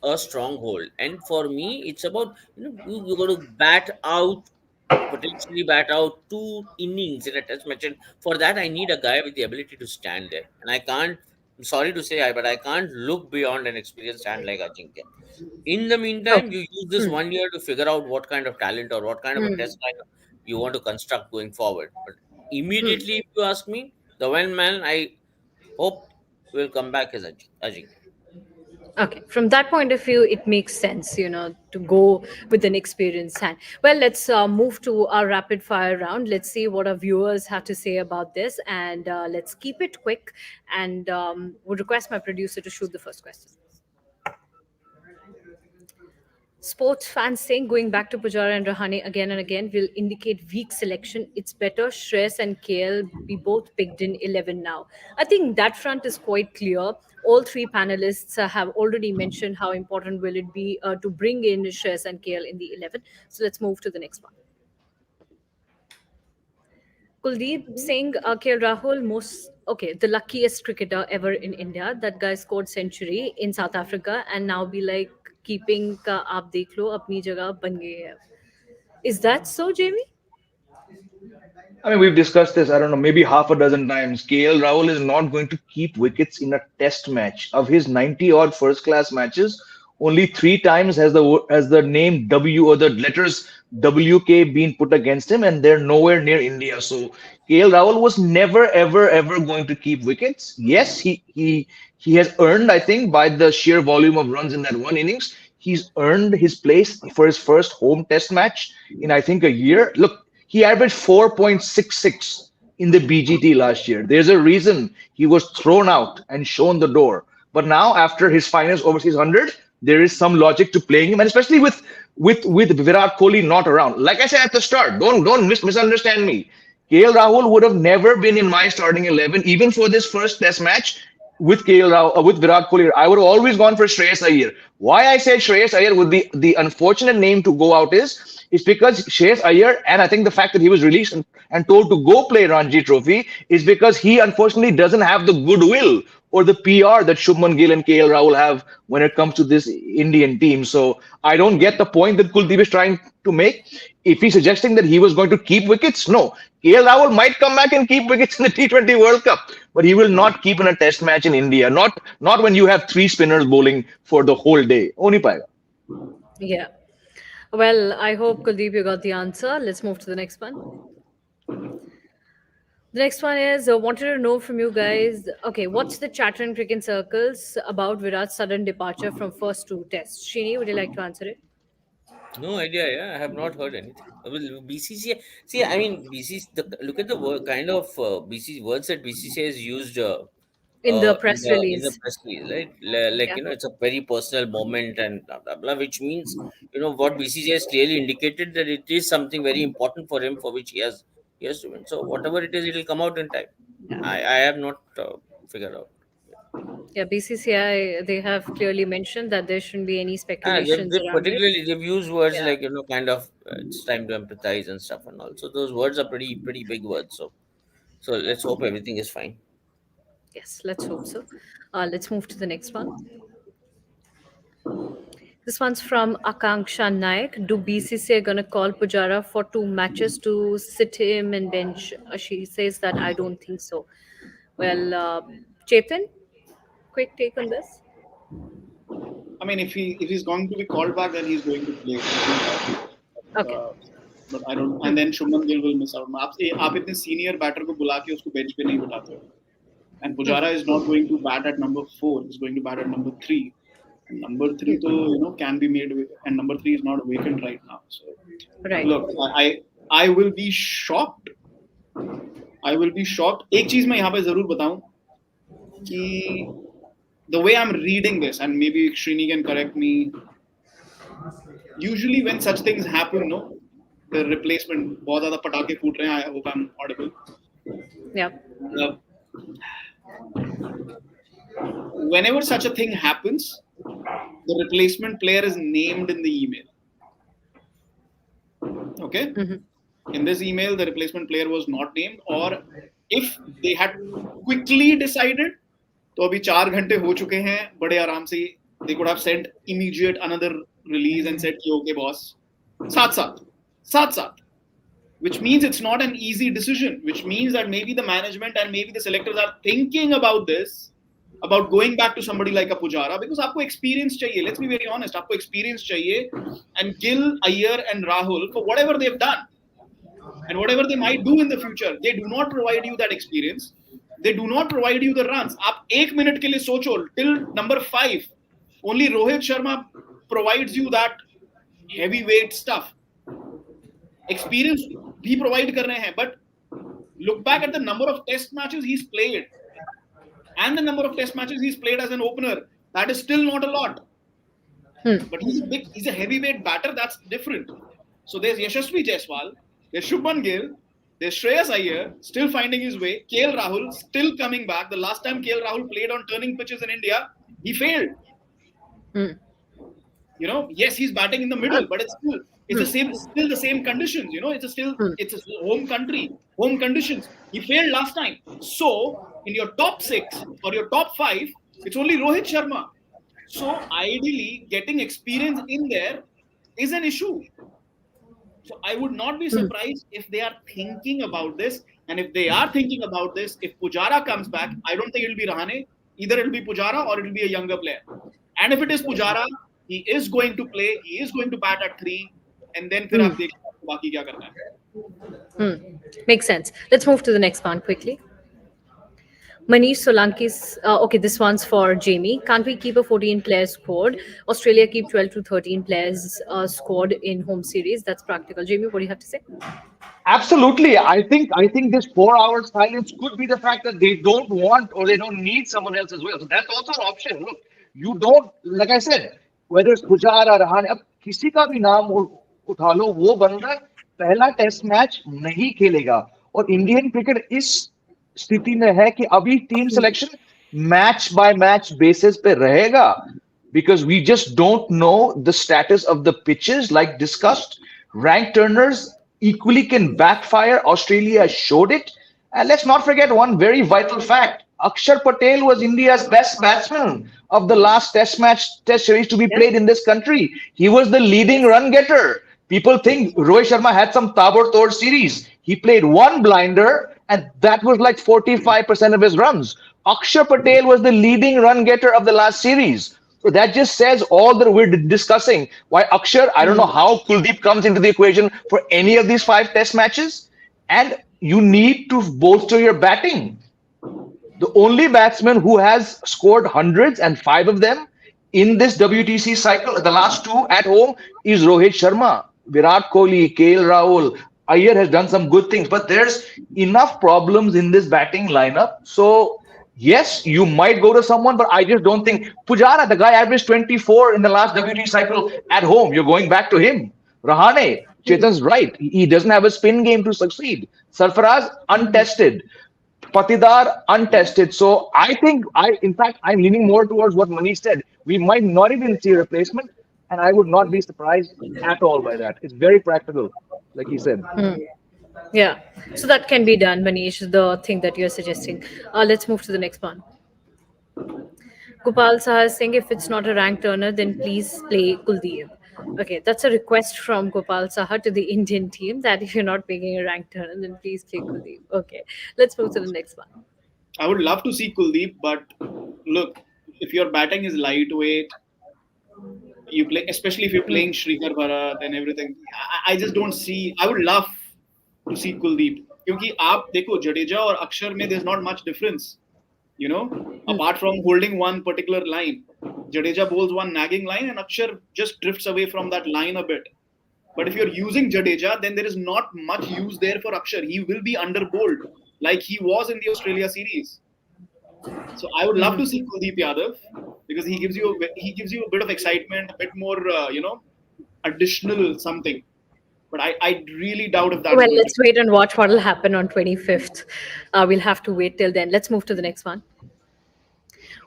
a stronghold. And for me, it's about, you got to potentially bat out 2 innings in a test match. And for that, I need a guy with the ability to stand there. And I can't, I'm sorry to say, but I can't look beyond an experienced hand like Ajinkya. In the meantime,
Okay.
you use this 1 year to figure out what kind of talent or what kind of a
Hmm.
test lineup you want to construct going forward. But
Hmm.
immediately, if you ask me, the one man I hope will come back is Ajinkya.
Okay, from that point of view, it makes sense, to go with an experienced hand. Well, let's move to our rapid fire round. Let's see what our viewers have to say about this, and let's keep it quick. And would request my producer to shoot the first question. Sports fans saying going back to Pujara and Rahane again and again will indicate weak selection. It's better Shreyas and KL be both picked in 11 now. I think that front is quite clear. All three panelists have already mentioned how important will it be to bring in Shreyas and KL in the 11. So let's move to the next one. Kuldeep saying KL Rahul the luckiest cricketer ever in India. That guy scored century in South Africa and now be like keeping ka aap dekh lo apni jagah ban gaye hai. Is that so, Jamie?
I mean, we've discussed this, I don't know, maybe half a dozen times. KL Rahul is not going to keep wickets in a test match. Of his 90 odd first class matches, only 3 times has the name W or the letters WK been put against him, and they're nowhere near India. So KL Rahul was never, ever, ever going to keep wickets. Yes, he has earned, I think, by the sheer volume of runs in that one innings, he's earned his place for his first home test match in, I think, a year. Look, he averaged 4.66 in the BGT last year. There's a reason he was thrown out and shown the door. But now, after his finest overseas 100, there is some logic to playing him, and especially with Virat Kohli not around. Like I said at the start, don't misunderstand me. KL Rahul would have never been in my starting 11, even for this first Test match with KL Rahul, with Virat Kohli. I would have always gone for Shreyas Iyer. Why I said Shreyas Iyer would be the unfortunate name to go out is because Shreyas Iyer, and I think the fact that he was released and told to go play Ranji Trophy is because he unfortunately doesn't have the goodwill or the PR that Shubman Gill and KL Rahul have when it comes to this Indian team. So I don't get the point that Kuldeep is trying to make. If he's suggesting that he was going to keep wickets, no. KL Rahul might come back and keep wickets in the T20 World Cup, but he will not keep in a test match in India. Not when you have 3 spinners bowling for the whole day. Only paega.
Yeah. Well, I hope Kuldeep you got the answer. Let's move to the next one. The next one is wanted to know from you guys. Okay, what's the chatter in cricket circles about Virat's sudden departure from first two tests? Shini, would you like to answer it?
No idea. Yeah, I have not heard anything. Well, BCCI. See, I mean, look at the kind of words that BCCI has used
In the
in
press
the
release.
press release, right? Like,
Yeah.
it's a very personal moment and blah blah blah, which means, what BCCI has clearly indicated that it is something very important for him, for which he has to win. So whatever it is, it will come out in time.
Yeah.
I have not figured out.
Yeah, BCCI, they have clearly mentioned that there shouldn't be any speculations around it.
They've used words
Yeah.
like, kind of it's time to empathize and stuff, and also those words are pretty big words. So let's hope everything is fine.
Yes, let's hope so. Let's move to the next one. This one's from Akanksha Naik. Do BCCI gonna call Pujara for 2 matches to sit him and bench? She says that I don't think so. Well, Chetan, quick take on this.
I mean, if he's going to be called back, then he's going to play. There's no doubt.
Okay.
But I don't. And then Shubman Gill will miss out. आप इतने senior batter को बुला के उसको bench पे नहीं बिठाते हो. And Pujara is not going to bat at number 4. He's going to bat at number 3. And number 3 to, can be made. And number 3 is not vacant right now. So
Right.
look, I will be shocked. I will be shocked. एक चीज मैं यहाँ पे जरूर बताऊं कि the way I'm reading this, and maybe Srini can correct me. Usually, when such things happen, no, the replacement, बहुत ज़्यादा पटाखे फूट रहे हैं. I hope I'm audible.
Yeah.
Whenever such a thing happens, the replacement player is named in the email. Okay.
Mm-hmm.
In this email, the replacement player was not named, or if they had quickly decided, तो अभी 4 घंटे हो चुके हैं बड़े आराम से, they could have sent immediate another release and said okay boss, साथ, which means it's not an easy decision, which means that maybe the management and maybe the selectors are thinking about this, about going back to somebody like a Pujara, because आपको experience चाहिए. Let's be very honest, आपको experience चाहिए, and Gill, Iyer and Rahul, for whatever they've done and whatever they might do in the future, they do not provide you that experience. They do not provide you the runs. आप 1 minute के लिए सोचो, till number 5, only Rohit Sharma provides you that heavyweight stuff. Experience भी provide कर रहे हैं, but look back at the number of test matches he's played and the number of test matches he's played as an opener. That is still not a lot. But he's a heavyweight batter. That's different. So there's Yashasvi Jaiswal, there's Shubman Gill, there's Shreyas Iyer still finding his way. KL Rahul still coming back. The last time KL Rahul played on turning pitches in India, he failed. Yes, he's batting in the middle, but it's still the same conditions. It's a home country, home conditions. He failed last time. So in your top 6 or your top 5, it's only Rohit Sharma. So ideally, getting experience in there is an issue. So I would not be surprised if they are thinking about this. And if they are thinking about this, if Pujara comes back, I don't think it'll be Rahane. Either it'll be Pujara or it'll be a younger player. And if it is Pujara, he is going to play. He is going to bat at 3. And then फिर आप देखो बाकी क्या करना है.
Makes sense. Let's move to the next one quickly. Manish Solanki's okay, this one's for Jamie. Can't we keep a 14-player squad? Australia keep 12 to 13 players squad in home series. That's practical. Jamie, what do you have to say?
Absolutely. I think this 4-hour silence could be the fact that they don't want or they don't need someone else as well. So that's also an option. Look, you don't, like I said, whether it's Pujara, Rahane, अब किसी का भी नाम उठा लो, वो बंदा पहला test match नहीं खेलेगा. और इंडियन क्रिकेट इस स्थिति में है कि अभी team selection match by match basis पे रहेगा, because we just don't know the status of the pitches. Like discussed, rank turners equally can backfire. Australia showed it. And let's not forget one very vital fact. Akshar Patel was India's best batsman of the last test series to be played in this country. He was the leading run getter. People think Rohit Sharma had some tabor-tod series. He played one blinder, and that was like 45% of his runs. Akshar Patel was the leading run getter of the last series. So that just says all that we're discussing. Why Akshar, I don't know how Kuldeep comes into the equation for any of these 5 test matches. And you need to bolster your batting. The only batsman who has scored hundreds, and 5 of them in this WTC cycle, the last 2 at home, is Rohit Sharma. Virat Kohli, KL Rahul, Iyer has done some good things, but there's enough problems in this batting lineup. So yes, you might go to someone, but I just don't think Pujara, the guy averaged 24 in the last WTC cycle at home. You're going back to him. Rahane, Chetan's right. He doesn't have a spin game to succeed. Sarfaraz, untested. Patidar, untested. So I think in fact, I'm leaning more towards what Manish said. We might not even see a replacement, and I would not be surprised at all by that. It's very practical, like he said.
Yeah. So that can be done, Manish, the thing that you're suggesting. Let's move to the next one. Gopal Saha is saying if it's not a rank turner, then please play Kuldeep. Okay, that's a request from Gopal Saha to the Indian team that if you're not making a rank turner, then please play Kuldeep. Okay, let's move to the next one.
I would love to see Kuldeep, but look, if your batting is lightweight, you play, especially if you're
Hmm.
playing Shrikar Bharat and everything. I just don't see. I would love to see Kuldeep क्योंकि आप देखो जडेजा और अक्षर में there's not much difference. You know, apart from holding one particular line, Jadeja bowls one nagging line and Akshar just drifts away from that line a bit. But if you're using Jadeja, then there is not much use there for Akshar. He will be under bowled like he was in the Australia series. So I would love to see Kuldeep Yadav because he gives you a bit of excitement, a bit more additional something. But I really doubt if that's
Well,
going to.
let's wait and watch what will happen on 25th. We'll have to wait till then. Let's move to the next one.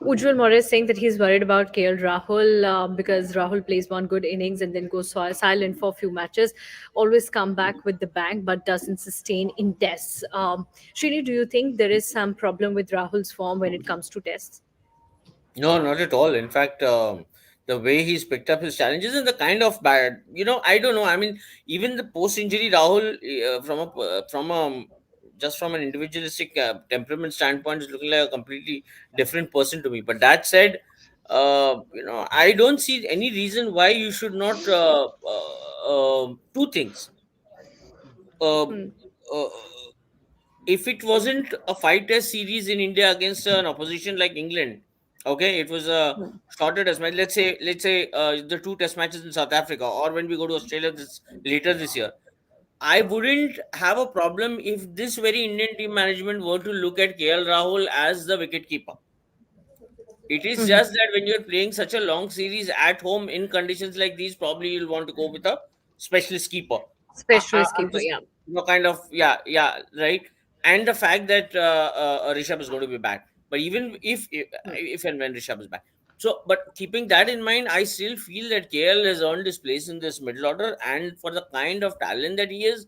Ujjwal More is saying that he's worried about KL Rahul because Rahul plays one good innings and then goes silent for a few matches, always come back with the bang but doesn't sustain in tests. Srini, do you think there is some problem with Rahul's form when it comes to tests?
No, not at all. In fact, the way he's picked up his challenges and the kind of bad, I don't know. I mean, even the post-injury Rahul, just from an individualistic temperament standpoint, is looking like a completely different person to me. But that said, I don't see any reason why you should not two things. Uh,
Hmm.
uh, if it wasn't a five test series in India against an opposition like England, okay, it was a shorter test match. Let's say the two test matches in South Africa, or when we go to Australia later this year, I wouldn't have a problem if this very Indian team management were to look at KL Rahul as the wicket keeper. It is just that when you're playing such a long series at home in conditions like these, probably you'll want to go with a specialist keeper.
Specialist
I'm
keeper,
just,
yeah.
kind of, yeah, right. And the fact that Rishabh is going to be back, but even if and when Rishabh is back, so but keeping that in mind, I still feel that KL has earned his place in this middle order, and for the kind of talent that he is,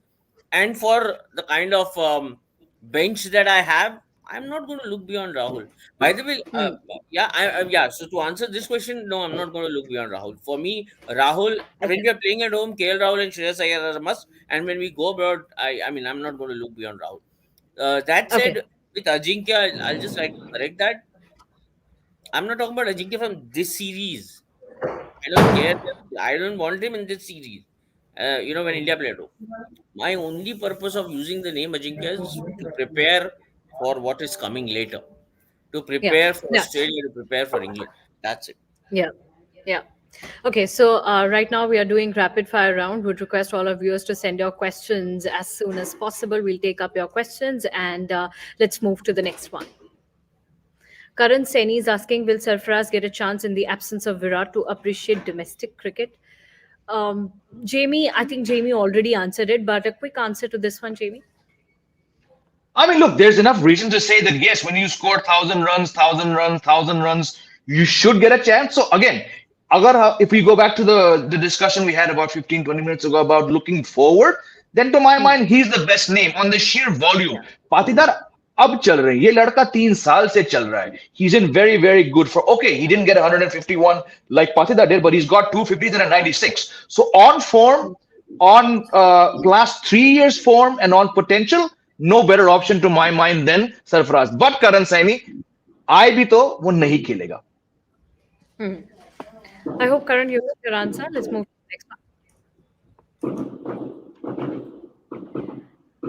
and for the kind of bench that I have, I'm not going to look beyond Rahul. By the way, yeah. So to answer this question, no, I'm not going to look beyond Rahul. For me, Rahul, when
Okay.
we are playing at home, KL Rahul and Shreyas Iyer are a must. And when we go abroad, I mean, I'm not going to look beyond Rahul. That
Okay.
said, with Ajinkya, I'll just like to correct that. I'm not talking about Ajinkya from this series. I don't care. I don't want him in this series. When India played home. My only purpose of using the name Ajinkya is to prepare for what is coming later, to
Yeah.
prepare for
Yeah.
Australia, to prepare for England. That's it.
Yeah. Yeah. Okay, so right now we are doing rapid fire round. Would request all of viewers to send your questions as soon as possible. We'll take up your questions and let's move to the next one. Karan Seni is asking, will Sarfaraz get a chance in the absence of Virat to appreciate domestic cricket? Jamie, I think Jamie already answered it, but a quick answer to this one, Jamie.
I mean, look, there's enough reason to say that yes, when you score 1,000 runs, 1,000 runs, 1,000 runs, you should get a chance. So again, if we go back to the discussion we had about 15, 20 minutes ago about looking forward, then to my
Hmm.
mind, he's the best name on the sheer volume.
Yeah.
Patidar अब चल रहे हैं ये लड़का 3 साल से चल रहा है. He's in very very good for. Okay, he didn't get 151 like Patida did, but he's got 250s and a 96. So on form, on last 3 years form, and on potential, no better option to my mind than Sarfaraz. But Karan Saini, I भी तो वो नहीं खेलेगा.
I hope, Karan, you got your answer. Let's move to the next one.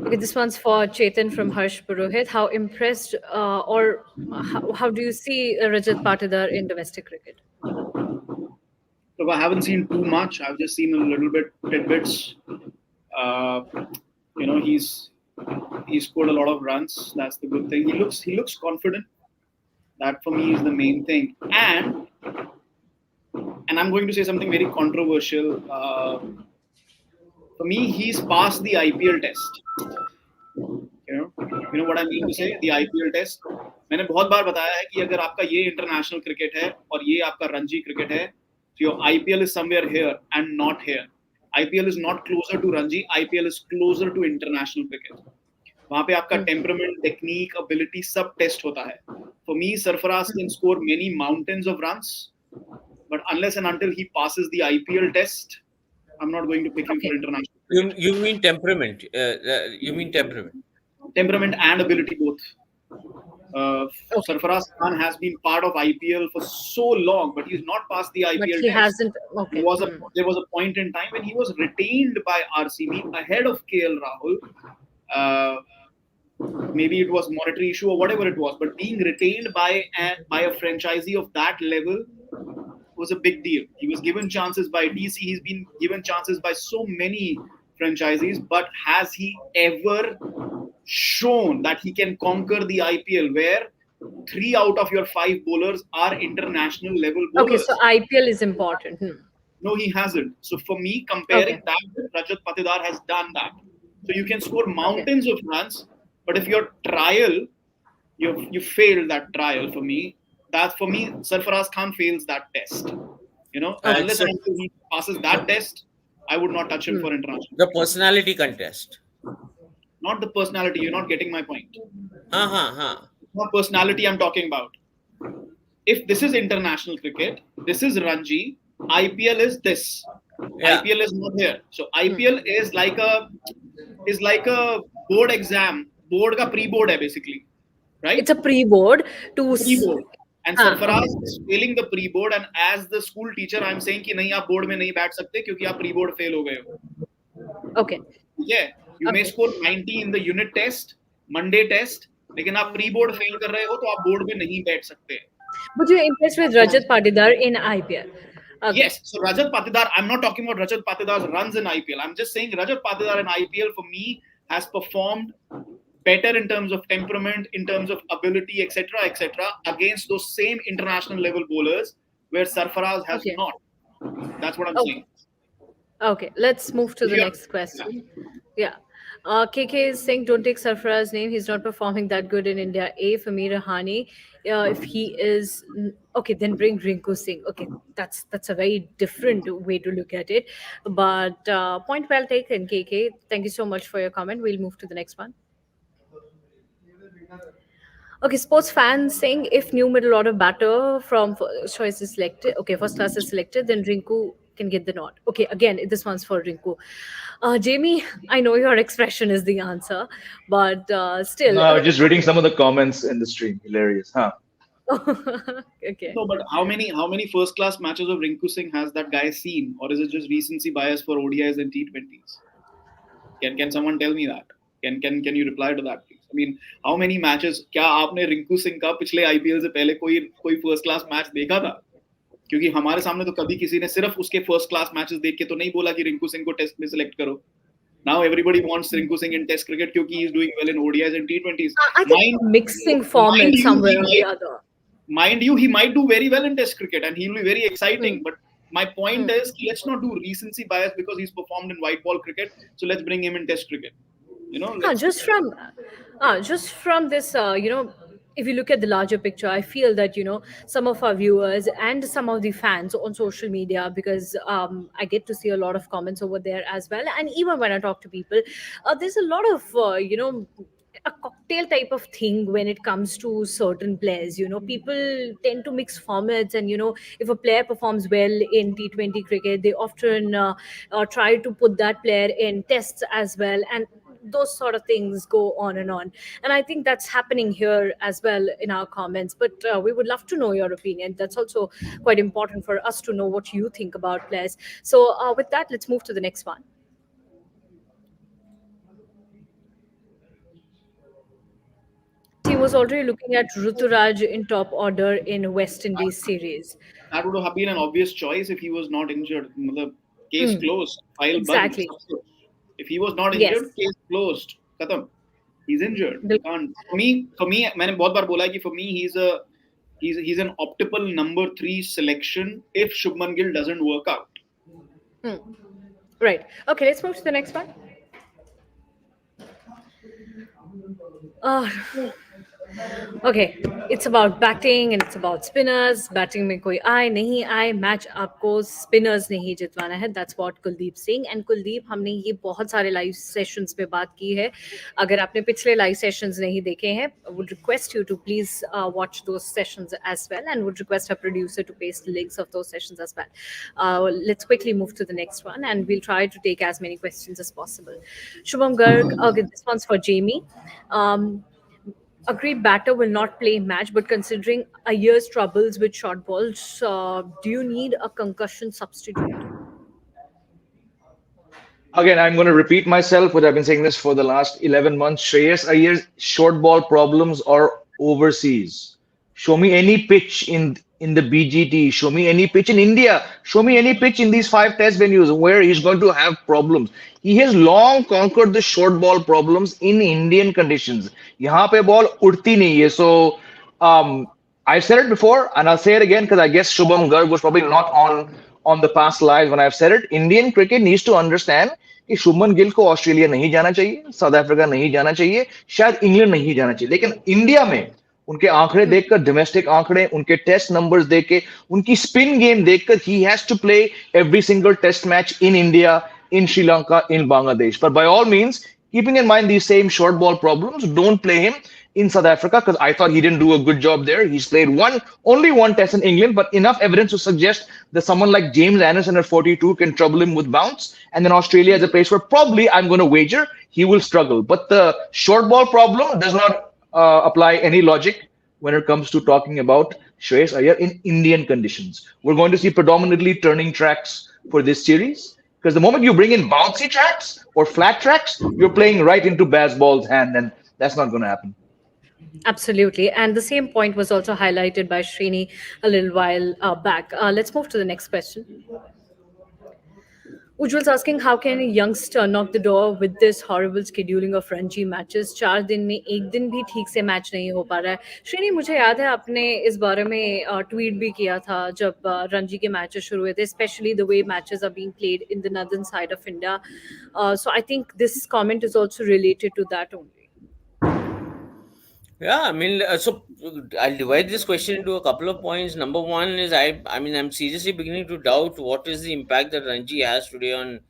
Okay, this one's for Chetan from Harsh Purohit. How impressed or how do you see Rajat Patidar in domestic cricket?
Look, I haven't seen too much. I've just seen a little bit tidbits. Uh, he's scored a lot of runs. That's the good thing. He looks confident. That for me is the main thing. And I'm going to say something very controversial. For me, he's passed the IPL test. You know what I mean to say? The IPL test. मैंने बहुत बार बताया है कि अगर आपका ये international cricket है और ये आपका रणजी क्रिकेट है, so your IPL is somewhere here and not here. IPL is not closer to Ranji. IPL is closer to international cricket. वहाँ पे आपका temperament, technique, ability सब test होता है. For me, Sarfaraz can score many mountains of runs, but unless and until he passes the IPL test, I'm not going to pick him for international.
You mean temperament? You mean temperament?
Temperament and ability both. Sarfaraz Khan has been part of IPL for so long, but he's not passed the IPL
But he
test.
hasn't. Okay.
There was a point in time when he was retained by RCB ahead of KL Rahul. Maybe it was monetary issue or whatever it was, but being retained by a franchisee of that level was a big deal. He was given chances by DC. He's been given chances by so many franchisees, but has he ever shown that he can conquer the IPL where 3 out of your 5 bowlers are international level bowlers?
Okay, so IPL is important.
No, he hasn't. So for me, comparing that with Rajat Patidar has done that. So you can score mountains of runs, but if your trial, you failed that trial for me. That's for me, Sarfaraz Khan fails that test. Unless and until he passes that test, I would not touch him for international.
The personality contest.
Not the personality. You're not getting my point.
Not
personality I'm talking about. If this is international cricket, this is Ranji, IPL is this.
Yeah.
IPL is not here. So IPL is like a board exam. Board ka pre-board hai basically. Right?
It's a pre-board to
pre-board. And Sarfaraz is failing the pre-board, and as the school teacher, I'm saying कि नहीं आप board में नहीं बैठ सकते क्योंकि आप pre-board fail हो गए हो.
Okay.
Yeah, you may score 90 in the unit test, Monday test, लेकिन आप pre-board fail कर रहे हो तो आप board में नहीं बैठ सकते.
But you're impressed with Rajat Patidar in IPL. Okay.
Yes, so Rajat Patidar, I'm not talking about Rajat Patidar's runs in IPL. I'm just saying Rajat Patidar in IPL for me has performed better in terms of temperament, in terms of ability, etc., against those same international level bowlers where Sarfaraz has not. That's what I'm saying.
Okay, let's move to the next question. Yeah. KK is saying, don't take Sarfaraz's name. He's not performing that good in India. A, for me, Rahani. If he is... Okay, then bring Rinku Singh. Okay, that's a very different way to look at it. But point well taken, KK. Thank you so much for your comment. We'll move to the next one. Okay, sports fans saying if new middle order batter from first choice is selected, first class is selected, then Rinku can get the nod. Okay, again, this one's for Rinku. Jamie, I know your expression is the answer, but still.
No, I was just reading some of the comments in the stream. Hilarious, huh?
Okay.
No, but how many first class matches of Rinku Singh has that guy seen, or is it just recency bias for ODIs and T20s? Can someone tell me that? Can you reply to that, please? I mean, how many matches? क्या आपने रिंकू सिंह का पिछले IPL से पहले कोई first class match देखा था? क्योंकि हमारे सामने तो कभी किसी ने सिर्फ उसके फर्स्ट क्लास मैचेस देख के तो नहीं बोला कि रिंकू सिंह को टेस्ट में सिलेक्ट करो. Now everybody wants Rinku Singh in Test cricket because he is doing well in ODIs and T20s.
I think mixing format somewhere or the other.
Mind you, he might do very well in Test cricket and he'll be very exciting. But my point is, let's not do recency bias because he's performed in white ball cricket. So let's bring him in Test cricket.
Just from this, if you look at the larger picture, I feel that, some of our viewers and some of the fans on social media, because I get to see a lot of comments over there as well. And even when I talk to people, there's a lot of, a cocktail type of thing when it comes to certain players. People tend to mix formats, and if a player performs well in T20 cricket, they often try to put that player in tests as well, and those sort of things go on. And I think that's happening here as well in our comments, but we would love to know your opinion. That's also quite important for us to know what you think about players. So with that, let's move to the next one. He was already looking at Ruturaj in top order in West Indies series.
That would have been an obvious choice if he was not injured. Case closed. File
exactly.
Band. If he was not injured, case closed. Khatam. He's injured. Can't. For me, मैंने बहुत बार बोला कि for me he's an optimal number 3 selection if Shubman Gill doesn't work out.
Right. Okay, let's move to the next one. Okay, it's about batting and it's about spinners. Batting में कोई आए नहीं आए, match आपको spinners ने ही जितवाना है. That's what Kuldeep saying. And Kuldeep, हमने ये बहुत सारे live sessions में बात की है. अगर आपने पिछले live sessions नहीं देखे हैं, would request you to please watch those sessions as well, and would request our producer to paste the links of those sessions as well. Let's quickly move to the next one, and we'll try to take as many questions as possible. Shubham Garg, okay, this one's for Jamie. Agreed, batter will not play match, but considering a year's troubles with short balls, do you need a concussion substitute?
Again, I'm going to repeat myself, but I've been saying this for the last 11 months. Shreyas Iyer's short ball problems are overseas. Show me any pitch in the BGT. Show me any pitch in India. Show me any pitch in these five test venues where he's going to have problems. He has long conquered the short ball problems in Indian conditions. यहाँ पे ball उड़ती नहीं है. So I've said it before, and I'll say it again because I guess Shubham Garg was probably not on the past lives when I've said it. Indian cricket needs to understand कि शुभमन गिल को Australia नहीं जाना चाहिए, south Africa नहीं जाना चाहिए, शायद England नहीं जाना चाहिए, लेकिन इंडिया में उनके आंकड़े देखकर, डोमेस्टिक आंकड़े, उनके टेस्ट नंबर्स देख के, उनकी स्पिन गेम देखकर, he has to play every single test match in India, in Sri Lanka, in Bangladesh. But by all means, keeping in mind these same short ball problems, don't play him in South Africa because I thought he didn't do a good job there. He's played only one test in England, but enough evidence to suggest that someone like James Anderson at 42 can trouble him with bounce. And then Australia is a place where probably I'm going to wager he will struggle. But the short ball problem does not apply any logic when it comes to talking about Shreyas Iyer in Indian conditions. We're going to see predominantly turning tracks for this series. Because the moment you bring in bouncy tracks or flat tracks, you're playing right into Bazball's hand, and that's not going to happen.
Absolutely. And the same point was also highlighted by Srini a little while back. Let's move to the next question. Ujjwal's asking, how can a youngster knock the door with this horrible scheduling of Ranji matches? 4 दिन में एक दिन भी ठीक से match नहीं हो पा रहा है. श्रीनी, मुझे याद है आपने इस बारे में ट्वीट भी किया था जब रणजी के मैचेस शुरू हुए थे, especially the way matches are being played in the northern side of India. So I think this comment is also related to that only.
Yeah, I mean, so I'll divide this question into a couple of points. Number one is I mean, I'm seriously beginning to doubt what is the impact that Ranji has today on,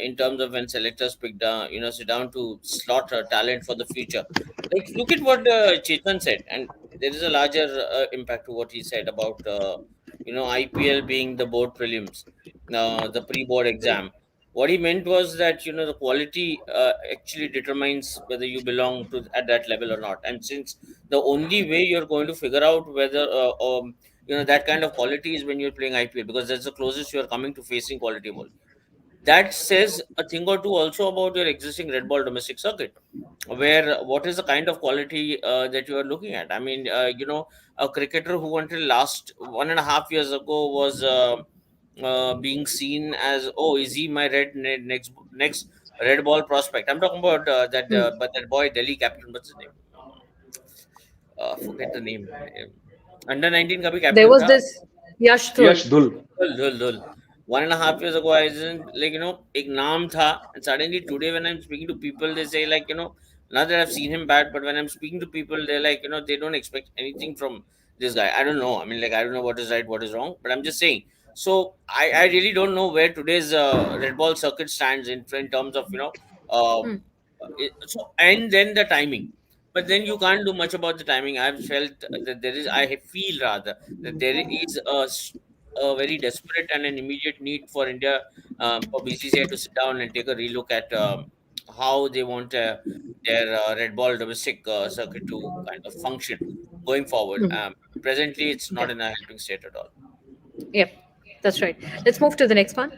in terms of when selectors pick down, sit down to slot talent for the future. Like, look at what Chetan said, and there is a larger impact to what he said about, IPL being the board prelims, the pre-board exam. What he meant was that the quality actually determines whether you belong to at that level or not. And since the only way you're going to figure out whether that kind of quality is when you're playing IPL, because that's the closest you're coming to facing quality ball. That says a thing or two also about your existing red ball domestic circuit, where what is the kind of quality that you are looking at. I mean, a cricketer who until last 1.5 years ago was being seen as, oh, is he my next red ball prospect? I'm talking about but that boy Delhi captain, what's his name? Forget the name. Under 19 ka bhi
There
captain
was
tha.
this Yash Dhul.
Yash Dhul.
Dhul. 1.5 years ago, I didn't ek naam tha, and suddenly today when I'm speaking to people, they say not that I've seen him bat, but when I'm speaking to people, they're like, they don't expect anything from this guy. I don't know. I mean, like, I don't know what is right, what is wrong, but I'm just saying. So I really don't know where today's red ball circuit stands in terms of so, and then the timing. But then you can't do much about the timing. I've felt that I feel rather that there is a very desperate and an immediate need for India, for BCCI to sit down and take a relook at how they want their red ball domestic circuit to kind of function going forward. Presently, it's not in a helping state at all.
Yep, that's right. Let's move to the next one.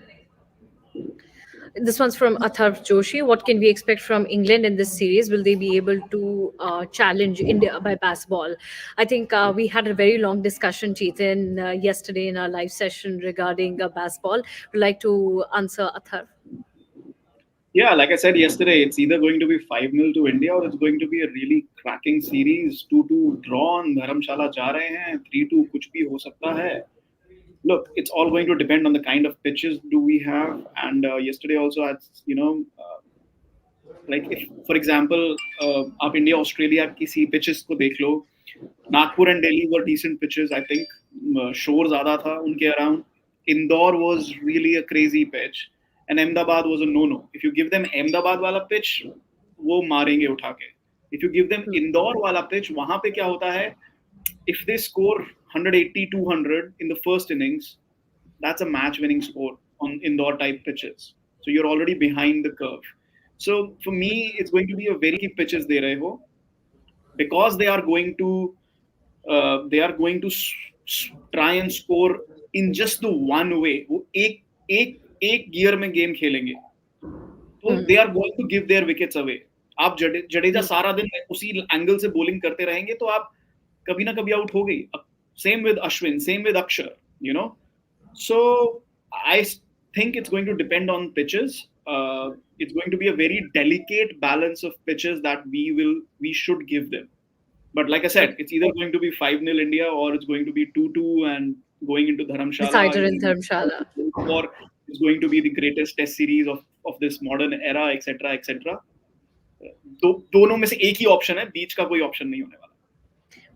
This one's from Atharv Joshi. What can we expect from England in this series? Will they be able to challenge India by baseball? I think we had a very long discussion, Chetan, yesterday in our live session regarding baseball. Would like to answer Atharv?
Yeah, like I said yesterday, it's either going to be 5-0 to India or it's going to be a really cracking series. 2-2 drawn, Dharamshala ja rahe hain, 3-2 kuch bhi ho sakta hai. Look, it's all going to depend on the kind of pitches do we have. And yesterday also, Like if, for example, आप India Australia किसी pitches को देख लो, Nagpur and Delhi were decent pitches. I think शोर ज़्यादा था उनके around. Indore was really a crazy pitch, and Ahmedabad was a no-no. If you give them Ahmedabad वाला pitch, वो मारेंगे उठा के. If you give them Indore वाला pitch, वहाँ पे क्या होता है? If they score 180, 200 in the first innings, that's a match-winning score on Indore type pitches. So you're already behind the curve. So for me, it's going to be a very key pitches de rahe ho, because they are going to try and score in just the one way. वो एक gear में game खेलेंगे, तो they are going to give their wickets away. आप जडेजा सारा दिन उसी angle से बॉलिंग करते रहेंगे तो आप कभी ना कभी आउट हो गई. Same with Ashwin, same with Akshar, you know. So I think it's going to depend on pitches. It's going to be a very delicate balance of pitches that we should give them. But like I said, it's either going to be 5-0 India, or it's going to be 2-2 and going into Dharamshala.
Cited in Dharamshala.
Or it's going to be the greatest test series of this modern era, etc., etc. दोनों में से एक ही option है, बीच का कोई option नहीं होने वाला.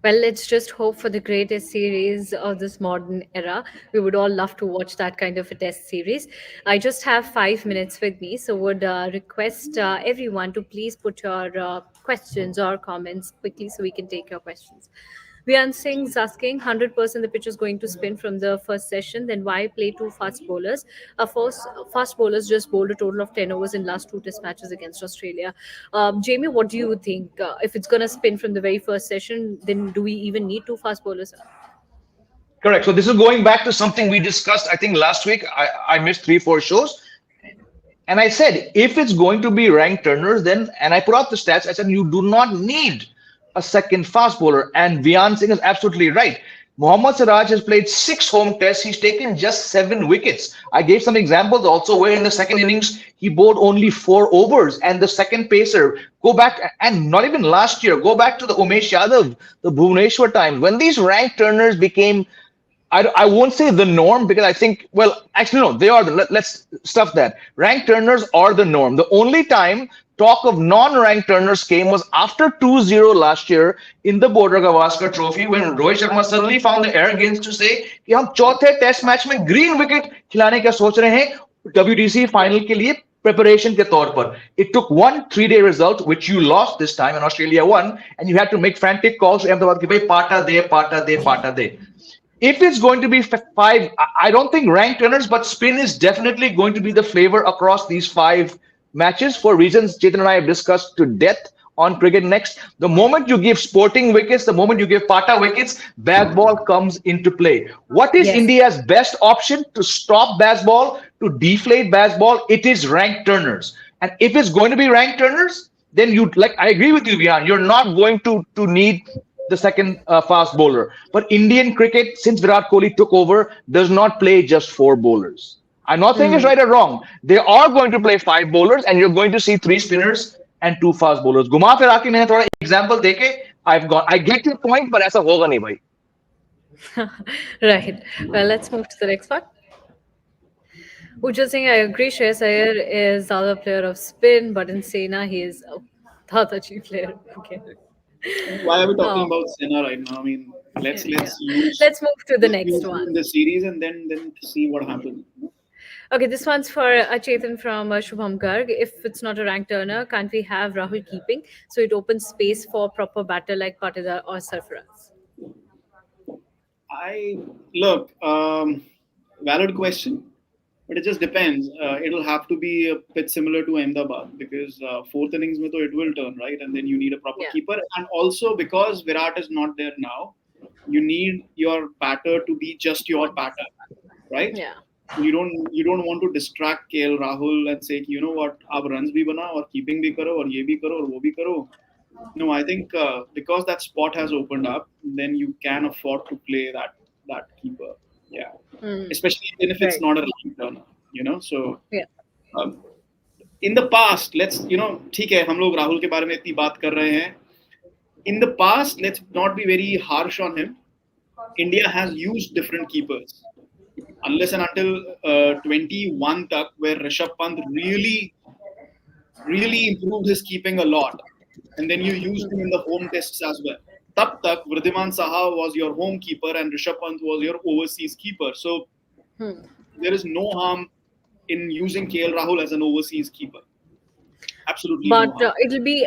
Well, let's just hope for the greatest series of this modern era. We would all love to watch that kind of a test series. I just have 5 minutes with me, so would request everyone to please put your questions or comments quickly so we can take your questions. Vian Singh's asking 100% the pitch is going to spin from the first session. Then why play two fast bowlers? Fast bowlers just bowled a total of 10 overs in last two test matches against Australia. Jamie, what do you think? If it's going to spin from the very first session, then do we even need two fast bowlers?
Correct. So this is going back to something we discussed, I think last week. I missed 3-4 shows. And I said, if it's going to be ranked turners, then, and I put out the stats, I said, you do not need a second fast bowler. And Vian Singh is absolutely right. Mohammad Siraj has played 6 home tests. He's taken just 7 wickets. I gave some examples also where in the second innings, he bowled only 4 overs. And the second pacer, go back, and not even last year, go back to the Umesh Yadav, the Bhuvaneshwar times, when these ranked turners became, I won't say the norm, because I think, well, actually, no, they are. Let's stuff that. Ranked turners are the norm. The only time talk of non-ranked turners came was after 2-0 last year in the Border Gavaskar Trophy, when Rohit Sharma suddenly found the arrogance to say कि हम चौथे test match में green wicket खिलाने का सोच रहे हैं WTC final के लिए preparation के तौर पर. It took one 3-day result, which you lost this time, and Australia won, and you had to make frantic calls to Ahmedabad कि भाई पाटा दे, पाटा दे, पाटा दे. If it's going to be 5, I don't think ranked turners, but spin is definitely going to be the flavor across these 5 matches for reasons Chetan and I have discussed to death on Cricket Next. The moment you give sporting wickets, the moment you give Pata wickets, Bazball comes into play. What is India's best option to stop Bazball, to deflate Bazball? It is ranked turners. And if it's going to be ranked turners, then I agree with you, Vian, you're not going to need the second fast bowler. But Indian cricket, since Virat Kohli took over, does not play just 4 bowlers. I'm not saying it's right or wrong. They are going to play 5 bowlers, and you're going to see 3 spinners and 2 fast bowlers. Guma fira ke maine thoda example deke, I get your point, but aisa hoga nahi bhai.
Right. Well, let's move to the next one. Ujjwal Singh, I agree. Shreyas Iyer is the other player of spin, but in Sena, he is a Tataji player. Okay.
Why are we talking about Sena right now? I mean, let's
move to the next one
in the series, and then see what happens.
Okay, this one's for Chetan from Shubham Garg. If it's not a ranked turner, can't we have Rahul keeping, so it opens space for proper batter like Patidar or Sarfaraz?
Valid question, but it just depends. It'll have to be a bit similar to Ahmedabad, because 4th innings mein it will turn, right? And then you need a proper keeper. And also because Virat is not there now, you need your batter to be just your batter, right?
Yeah.
You don't want to distract KL Rahul and say, you know what, aap runs bhi bana aur keeping bhi karo aur ye bhi karo aur wo bhi karo. No, I think because that spot has opened up, then you can afford to play that keeper. Yeah. Especially even if it's not a ranked turner, you know. So in the past, let's, ठीक है, हम लोग राहुल के बारे में इतनी बात कर रहे हैं. In the past, let's not be very harsh on him. India has used different keepers. Unless and until 21 tak, where Rishabh Pant really really improved his keeping a lot, and then you used him in the home tests as well. Tab tak Vridhiman Saha was your home keeper and Rishabh Pant was your overseas keeper. So there is no harm in using KL Rahul as an overseas keeper. Absolutely no
But
harm.
it'll be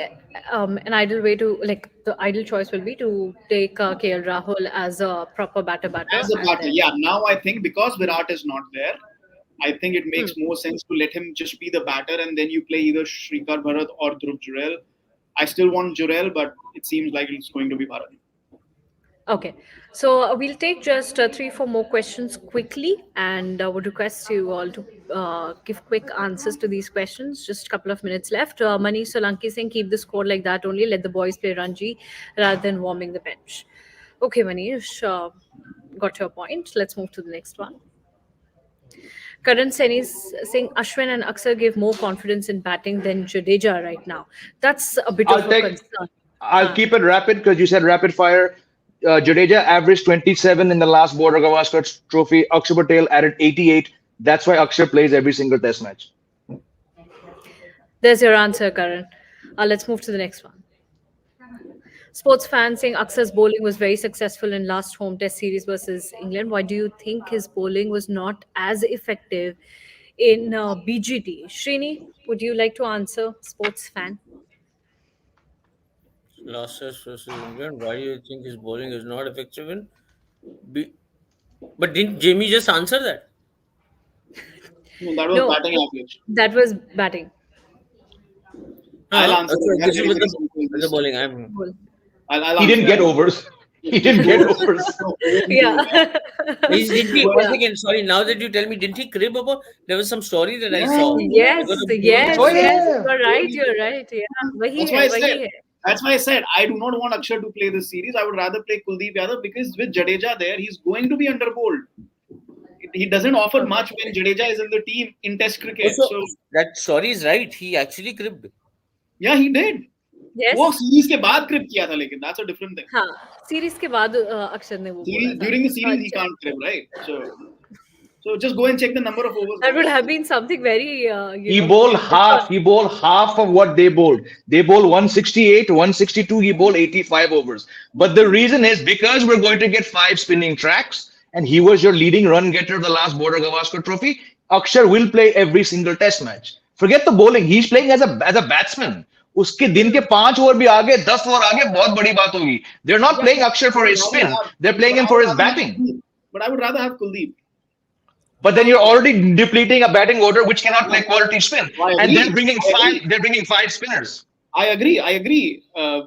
an ideal way to, like, the ideal choice will be to take KL Rahul as a proper batter,
As a
and
batter,
then
yeah. Now I think because Virat is not there, I think it makes more sense to let him just be the batter and then you play either Shrikar Bharat or Dhruv Jurel. I still want Jurel, but it seems like it's going to be Bharat.
Okay, so we'll take just three, four more questions quickly, and would request you all to give quick answers to these questions. Just a couple of minutes left. Manish Solanki saying, keep the score like that only. Let the boys play Ranji rather than warming the bench. Okay, Manish, got your point. Let's move to the next one. Karan Sen is saying Ashwin and Aksar give more confidence in batting than Jadeja right now. That's a bit of
I'll
a
take.
concern.
I'll keep it rapid because you said rapid fire. Jadeja averaged 27 in the last Border Gavaskar Trophy. Akshar Patel added 88. That's why Akshar plays every single Test match.
There's your answer, Karan. Let's move to the next one. Sports fans saying Aksar's bowling was very successful in last home test series versus England. Why do you think his bowling was not as effective in BGT? Srini, would you like to answer, sports fan?
Last test versus England. Why do you think his bowling is not effective in? B- but didn't Jamie just answer that?
No, that was
No,
batting average.
that was batting.
I'll answer
So
it.
this is
Very,
with
very
the,
simple.
with the bowling. I'm
Bowl.
I'll
He
answer
didn't get
that.
overs. He
His
didn't get
bowling,
overs.
no, home
Yeah.
bowling.
Did he? One
Yeah.
second, sorry. Now that you tell me, didn't he crib about? There was some story that I
Yeah,
saw.
yeah.
Because
Yes,
of being
yes,
Oh
the
yes.
yeah.
You're right. You're right. Yeah. वही
That's
है,
why I
वही
said.
है.
That's why I said I do not want Akshar to play this series. I would rather play Kuldeep Yadav because with Jadeja there, he's going to be underbowled. He doesn't offer much when Jadeja is in the team in Test cricket.
Also,
So
that story is right. He actually cribbed.
yeah, he did. वो
Yes.
Series के बाद क्रिप किया था लेकिन that's a different thing.
हाँ, series के बाद अक्षर ने वो बोला
Series,
था.
during the series he
अच्छा.
can't crib, right? So just go and check the number of overs.
That would have been something very,
He bowled half. He bowled half of what they bowled. They bowled 168, 162. He bowled 85 overs. But the reason is because we're going to get 5 spinning tracks, and he was your leading run getter of the last Border Gavaskar Trophy. Akshar will play every single Test match. Forget the bowling. He's playing as a batsman. उसके दिन के 5 over भी आगे 10 over आगे बहुत बड़ी बात होगी. They're not playing Akshar for his spin. They're playing him for his batting.
But I would rather have Kuldeep.
But then you're already depleting a batting order which cannot play quality spin,
I
and
agree.
they're bringing
I
five.
agree.
They're bringing 5 spinners.
I agree.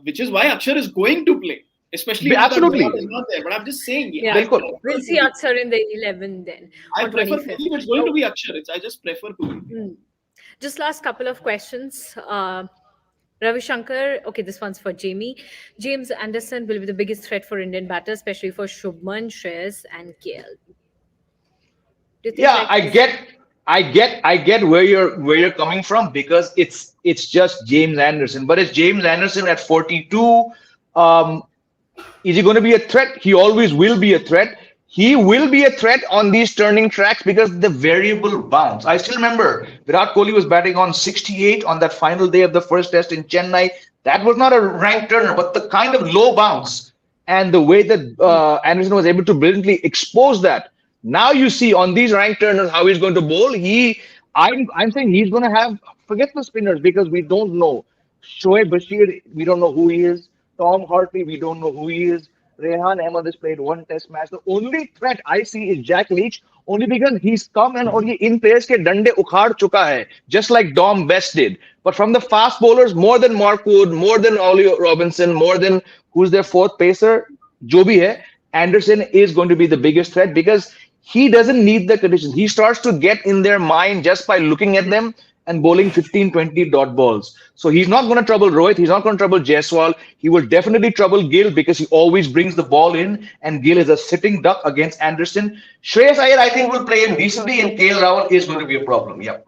Which is why Akshar is going to play, especially now that
Absolutely.
Virat is not there. But I'm just saying,
Yeah,
Bilkul.
we'll see Aksar in the 11 then.
I
on
prefer
25th.
Kuldeep. It's going to be Akshar. I just prefer Kuldeep.
Just last couple of questions. Ravi Shankar, okay, this one's for Jamie. James Anderson will be the biggest threat for Indian batters, especially for Shubman, Shreyas, and KL. Do you think
Yeah,
like
I get where you're coming from because it's just James Anderson, but it's James Anderson at 42. Um, is he going to be a threat? He always will be a threat. He will be a threat on these turning tracks because the variable bounce. I still remember Virat Kohli was batting on 68 on that final day of the first test in Chennai. That was not a rank turner, but the kind of low bounce and the way that Anderson was able to brilliantly expose that. Now you see on these rank turners how he's going to bowl. I'm saying he's going to have forget the spinners because we don't know. Shoaib Bashir, we don't know who he is. Tom Hartley, we don't know who he is. Rehan Ahmed has played 1 Test match. The only threat I see is Jack Leach, only because he's come and only in players ke dande ukhad chuka hai, just like Dom Best did. But from the fast bowlers, more than Mark Wood, more than Ollie Robinson, more than who's their 4th pacer, jo bhi hai, Anderson is going to be the biggest threat because he doesn't need the conditions. He starts to get in their mind just by looking at them and bowling 15, 20 dot balls. So he's not going to trouble Rohit. He's not going to trouble Jaiswal. He will definitely trouble Gill because he always brings the ball in, and Gill is a sitting duck against Anderson. Shreyas Iyer, I think, will play him decently, and KL Rahul is going to be a problem. Yeah.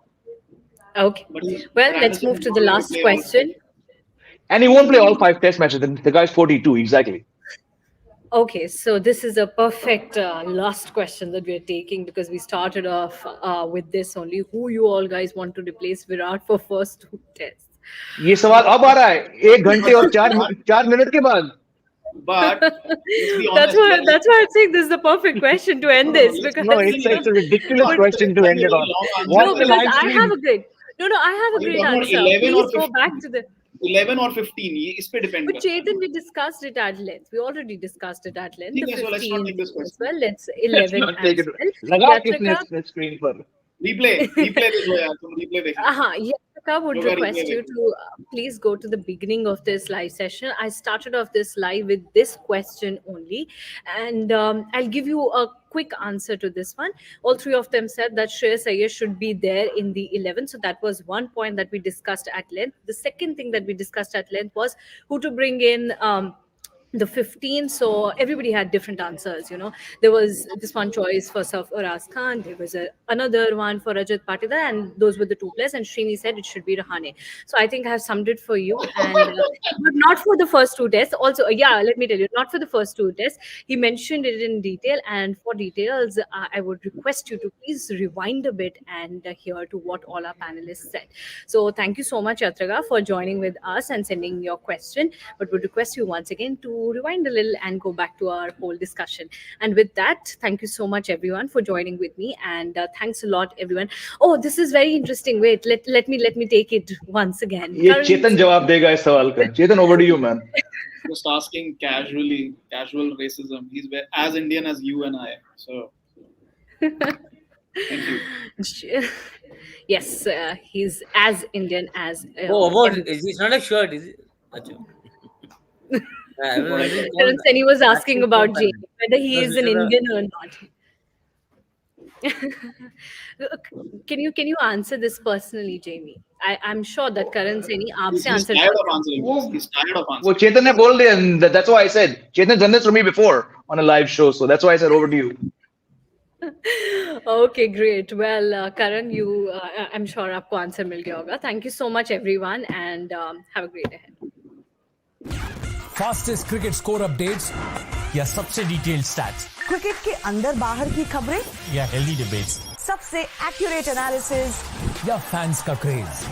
Okay.
But
Well, let's
Anderson
move to
is
the
not going to
last
play all
question.
And he won't play all 5 Test matches. The guy's 42, exactly.
Okay, so this is a perfect last question that we're taking because we started off with this only. Who you all guys want to replace Virat for first 2 tests?
ये सवाल अब आ रहा है 1 घंटे और 4 minute के बाद.
But let's be honest.
That's why I'm saying this is the perfect question to end this, because
No, it's a ridiculous question to end it on.
no,
Watch the
because
live
I have
stream.
a great I have a
Are you
great
talking about
answer.
11 or
Please go
15?
back to the
11 or 15 ये इस पे depend
but
करता है.
Chetan, we discussed it at length. We already discussed it at length.
ठीक
The
है, so let's not
15
take this
as
question.
well. Let's 11
Not take
as
it.
well.
लगा
Yatrika,
किसने screen पर.
Replay देखो यार, तुम replay देखो.
Yatrika would
Yoga
request
replay
you to please go to the beginning of this live session. I started off this live with this question only, and I'll give you a quick answer to this one. All three of them said that Shreyas Iyer should be there in the 11. So that was one point that we discussed at length. The second thing that we discussed at length was who to bring in. The 15, so everybody had different answers. There was this one choice for Sarfaraz Khan, there was another one for Rajat Patidar, and those were the two players, and Srini said it should be Rahane. So I think I have summed it for you, and but not for the first two tests also. Let me tell you, not for the first two tests. He mentioned it in detail, and for details I would request you to please rewind a bit and hear to what all our panelists said. So thank you so much, Yatraga, for joining with us and sending your question, but would request you once again to rewind a little and go back to our whole discussion. And with that, thank you so much everyone for joining with me, and thanks a lot everyone. Oh, this is very interesting. Wait, let me take it once again.
ये चेतन जवाब देगा इस सवाल का. चेतन, over to you, man.
Just asking casually, casual racism. He's as Indian as you and I. So thank you.
Yes, he's as Indian as
what is it's not a shirt, is it? Achha.
Karan Seni was asking about Jamie, whether he is an Indian or not. Can you answer this personally, Jamie? I'm sure that Karan Seni
He's
आपसे answer.
tired of answering this. He's tired of answering.
वो चेतन ने बोल दिया, and that's why I said Chetan's done this for me before on a live show, so that's why I said over to you.
Okay, great. Well, Karan, you, I'm sure आपको answer मिल गया होगा. Thank you so much, everyone, and have a great day ahead.
Fastest cricket score updates या सबसे detailed stats
cricket के अंदर बाहर की खबरें
या हेल्दी डिबेट्स,
सबसे एक्यूरेट एनालिसिस
या फैंस का क्रेज,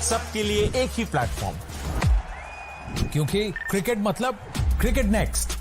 सबके लिए एक ही प्लेटफॉर्म, क्योंकि क्रिकेट मतलब क्रिकेट नेक्स्ट.